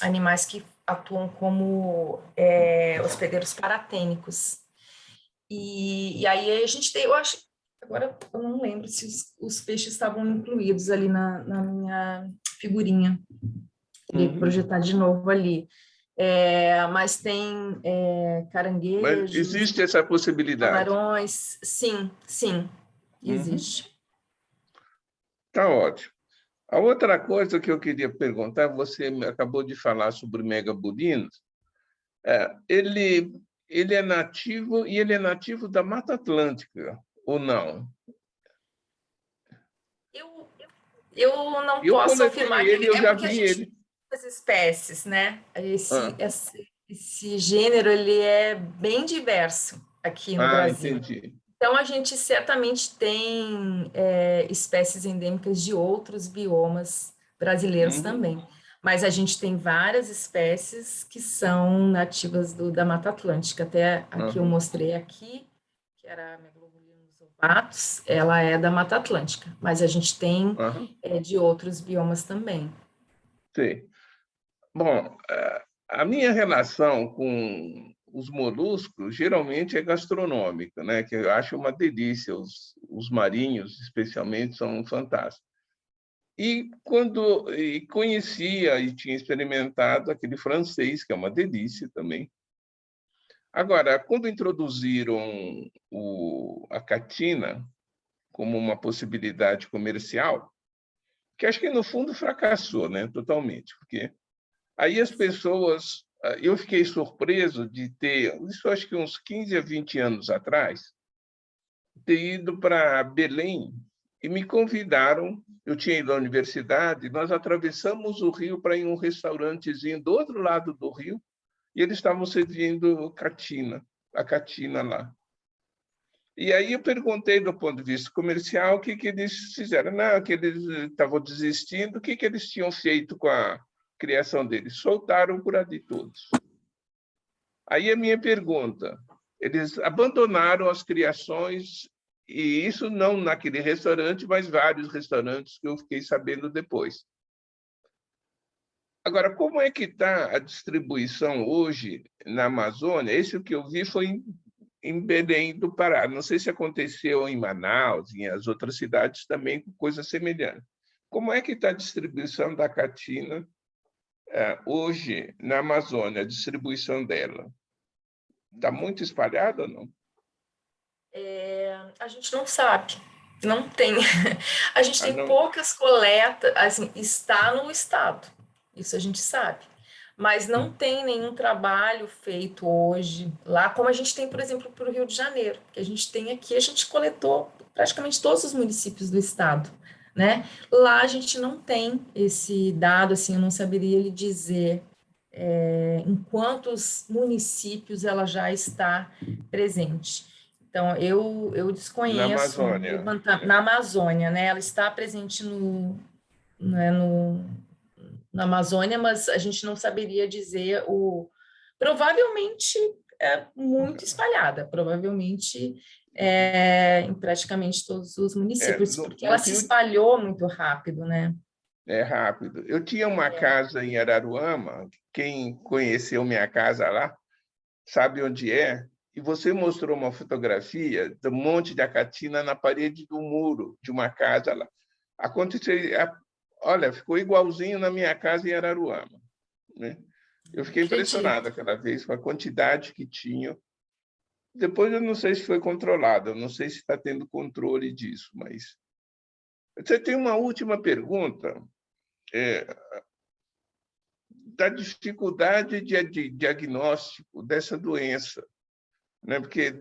animais que atuam como hospedeiros paratênicos. E aí a gente tem, eu acho, agora eu não lembro se os peixes estavam incluídos ali na minha figurinha. Vou projetar de novo ali. Mas tem caranguejos.
Mas existe essa possibilidade?
Camarões, sim, existe.
Tá ótimo. A outra coisa que eu queria perguntar, você acabou de falar sobre megabulinos, ele é nativo e ele é nativo da Mata Atlântica, ou não?
Eu não posso afirmar
ele, eu já
porque
vi
a gente
ele.
tem muitas espécies, né? Esse gênero ele é bem diverso aqui no Brasil.
Entendi.
Então, a gente certamente tem espécies endêmicas de outros biomas brasileiros também. Mas a gente tem várias espécies que são nativas da Mata Atlântica. Até a que eu mostrei aqui, que era a Megalobulinus ovatus, ela é da Mata Atlântica. Mas a gente tem de outros biomas também.
Sim. Bom, a minha relação com os moluscos geralmente é gastronômica, né? Que eu acho uma delícia. Os marinhos, especialmente, são fantásticos. E quando conhecia e tinha experimentado aquele francês, que é uma delícia também. Agora, quando introduziram a catina como uma possibilidade comercial, que acho que no fundo fracassou, né? Totalmente, porque aí as pessoas eu fiquei surpreso de ter, isso acho que uns 15 a 20 anos atrás, ter ido para Belém e me convidaram. Eu tinha ido à universidade, nós atravessamos o rio para ir em um restaurantezinho do outro lado do rio, e eles estavam servindo catina, a catina lá. E aí eu perguntei, do ponto de vista comercial, o que eles fizeram. Não, que eles estavam desistindo, o que eles tinham feito com a criação deles? Soltaram por ali todos. Aí a minha pergunta, eles abandonaram as criações, e isso não naquele restaurante, mas vários restaurantes que eu fiquei sabendo depois. Agora, como é que está a distribuição hoje na Amazônia? Esse que eu vi foi em Belém do Pará. Não sei se aconteceu em Manaus, em as outras cidades também, com coisa semelhante. Como é que está a distribuição da catina hoje na Amazônia, a distribuição dela? Está muito espalhada ou não?
A gente não sabe, não tem. A gente tem
não...
poucas coletas, assim, está no estado, isso a gente sabe. Mas não tem nenhum trabalho feito hoje lá, como a gente tem, por exemplo, para o Rio de Janeiro, que a gente tem aqui, a gente coletou praticamente todos os municípios do estado, né? Lá a gente não tem esse dado, assim, eu não saberia lhe dizer em quantos municípios ela já está presente. Então, eu desconheço
na Amazônia.
Na Amazônia, né? Ela está presente na Amazônia, mas a gente não saberia dizer provavelmente é muito espalhada, provavelmente em praticamente todos os municípios, porque ela se espalhou muito rápido, né?
É rápido. Eu tinha uma casa em Araruama, quem conheceu minha casa lá sabe onde é, e você mostrou uma fotografia do monte de acatina na parede do muro de uma casa lá. Aconteceu, olha, ficou igualzinho na minha casa em Araruama, né? Eu fiquei impressionado aquela vez com a quantidade que tinha. Depois eu não sei se foi controlado, eu não sei se está tendo controle disso, mas... Você tem uma última pergunta da dificuldade de diagnóstico dessa doença, né? Porque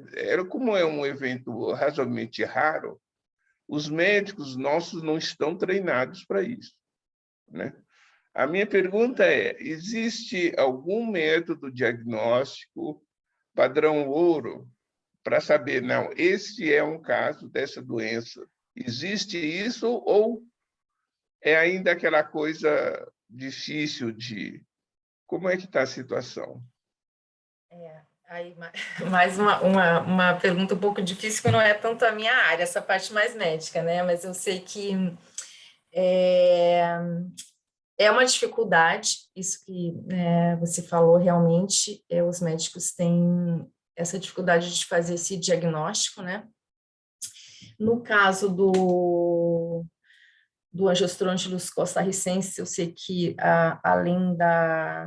como é um evento razoavelmente raro, os médicos nossos não estão treinados para isso, né? A minha pergunta é: existe algum método diagnóstico padrão ouro para saber, não, esse é um caso dessa doença? Existe isso ou é ainda aquela coisa difícil de... Como é que está a situação?
Aí, mais uma pergunta um pouco difícil, que não é tanto a minha área, essa parte mais médica, né? Mas eu sei que é uma dificuldade, isso que você falou, realmente, os médicos têm essa dificuldade de fazer esse diagnóstico, né? No caso do Angiostrontilos costarricensis, eu sei que, além da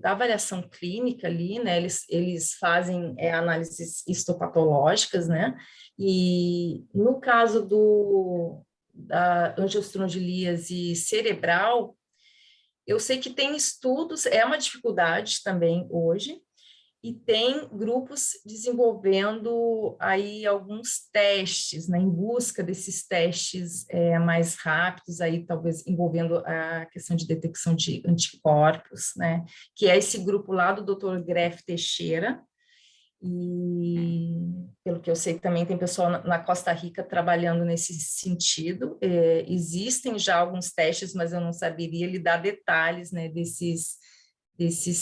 avaliação clínica ali, né, eles fazem análises histopatológicas, né, e no caso da angiostrondilíase cerebral, eu sei que tem estudos, é uma dificuldade também hoje, e tem grupos desenvolvendo aí alguns testes, né, em busca desses testes mais rápidos, aí talvez envolvendo a questão de detecção de anticorpos, né, que é esse grupo lá do Dr. Greff Teixeira, e pelo que eu sei que também tem pessoal na Costa Rica trabalhando nesse sentido. Existem já alguns testes, mas eu não saberia lhe dar detalhes, né, desses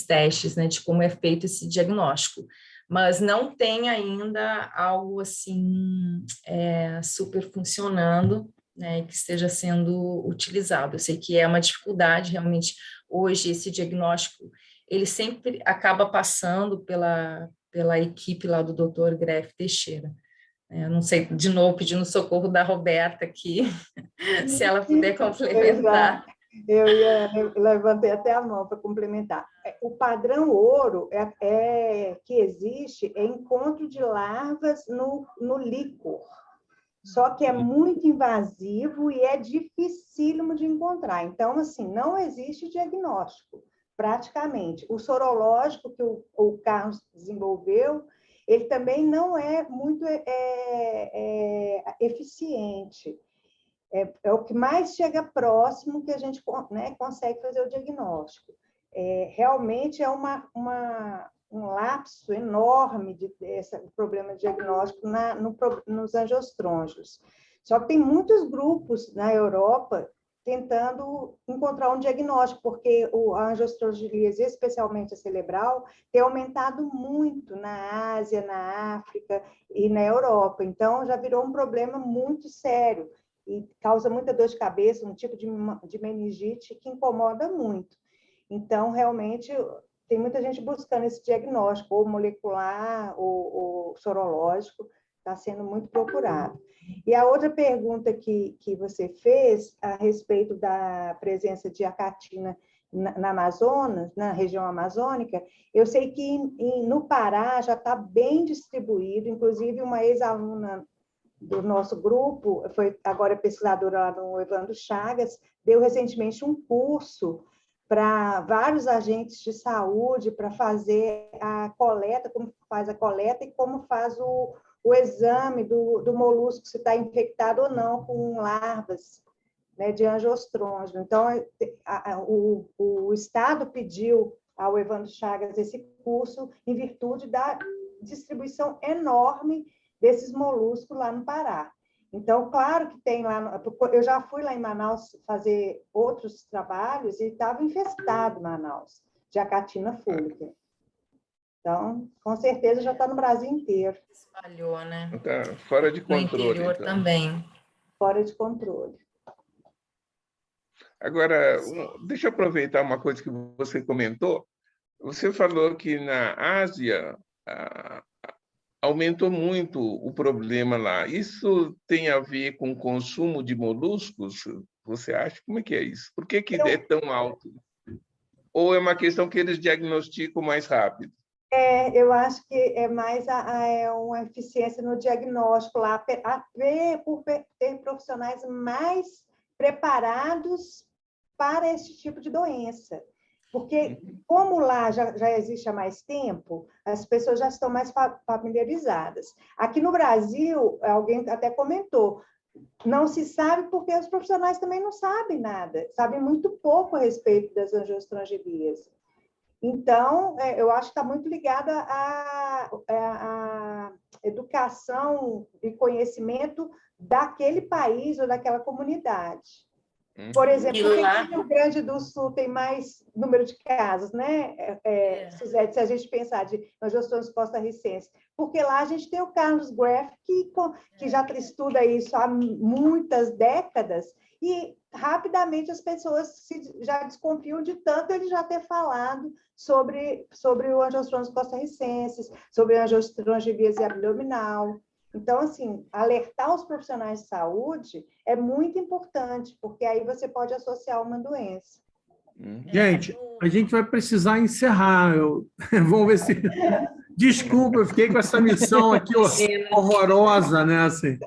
testes, né, de como é feito esse diagnóstico, mas não tem ainda algo assim super funcionando, né, que esteja sendo utilizado. Eu sei que é uma dificuldade, realmente, hoje esse diagnóstico, ele sempre acaba passando pela equipe lá do Dr. Greff Teixeira. Eu não sei, de novo, pedindo socorro da Roberta aqui, se ela puder complementar.
Eu levantei até a mão para complementar. O padrão ouro que existe é encontro de larvas no líquor. Só que é muito invasivo e é dificílimo de encontrar. Então, assim, não existe diagnóstico praticamente. O sorológico que o Carlos desenvolveu, ele também não é muito eficiente. É o que mais chega próximo que a gente, né, consegue fazer o diagnóstico. Realmente é um lapso enorme desse problema diagnóstico nos angiostrôngios. Só que tem muitos grupos na Europa tentando encontrar um diagnóstico, porque a angiostrongilíase, especialmente a cerebral, tem aumentado muito na Ásia, na África e na Europa. Então, já virou um problema muito sério e causa muita dor de cabeça, um tipo de meningite que incomoda muito. Então, realmente, tem muita gente buscando esse diagnóstico, ou molecular, ou sorológico, está sendo muito procurado. E a outra pergunta que você fez a respeito da presença de acatina na Amazonas, na região amazônica, eu sei que no Pará já está bem distribuído, inclusive uma ex-aluna do nosso grupo, foi agora pesquisadora lá no Evandro Chagas, deu recentemente um curso para vários agentes de saúde para fazer a coleta, como faz a coleta e como faz o exame do molusco, se está infectado ou não com larvas, né, de angiostrôngilo. Então, o Estado pediu ao Evandro Chagas esse curso em virtude da distribuição enorme desses moluscos lá no Pará. Então, claro que tem lá... Eu já fui lá em Manaus fazer outros trabalhos e estava infestado Manaus de acatina fúlica. Então, com certeza já está no Brasil inteiro.
Espalhou, né?
Tá fora de
No
controle.
interior
então.
também.
Fora de controle.
Agora, deixa eu aproveitar uma coisa que você comentou. Você falou que na Ásia aumentou muito o problema lá. Isso tem a ver com o consumo de moluscos? Você acha? Como é que é isso? Por que é tão alto? Ou é uma questão que eles diagnosticam mais rápido?
Eu acho que é mais uma eficiência no diagnóstico lá, por ter profissionais mais preparados para esse tipo de doença. Porque, como lá já existe há mais tempo, as pessoas já estão mais familiarizadas. Aqui no Brasil, alguém até comentou, não se sabe porque os profissionais também não sabem nada, sabem muito pouco a respeito das angiostrongilias. Então, eu acho que está muito ligada à educação e conhecimento daquele país ou daquela comunidade. Por exemplo, por que o Rio Grande do Sul tem mais número de casos, né, Suzete, se a gente pensar de angiostrongilose costarricense? Porque lá a gente tem o Carlos Greff, que já estuda isso há muitas décadas, e rapidamente as pessoas já desconfiam de tanto ele já ter falado sobre o angiostrongilose costarricense, sobre a angiostrongilíase abdominal. Então, assim, alertar os profissionais de saúde é muito importante, porque aí você pode associar uma doença.
Gente, a gente vai precisar encerrar. Vamos ver se... Desculpa, eu fiquei com essa missão aqui horrorosa, né? Assim.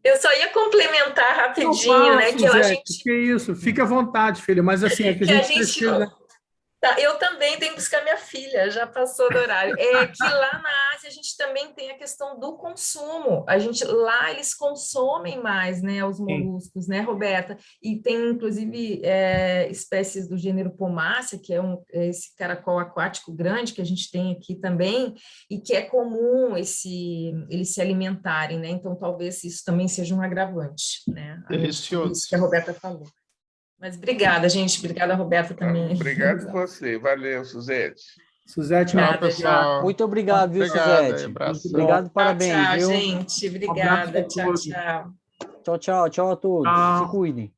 Eu só ia complementar rapidinho, né?
Que a gente... Que isso, fica à vontade, filha, mas assim, é que a gente precisa...
Eu também tenho que buscar minha filha, já passou do horário. É que lá na Ásia a gente também tem a questão do consumo. Lá eles consomem mais, né, os moluscos, né, Roberta? E tem, inclusive, espécies do gênero Pomácea, que é esse caracol aquático grande que a gente tem aqui também, e que é comum eles se alimentarem, né? Então, talvez isso também seja um agravante, né?
Delicioso.
Isso que a Roberta falou. Mas obrigada, gente. Obrigada, Roberta, também.
Obrigado você. Valeu, Suzete.
Suzete,
tchau, pessoal.
Muito obrigado, viu, Suzete?
Obrigado,
parabéns,
tchau,
viu?
gente. Obrigada. Tchau, tchau.
Tchau a todos. Se cuidem.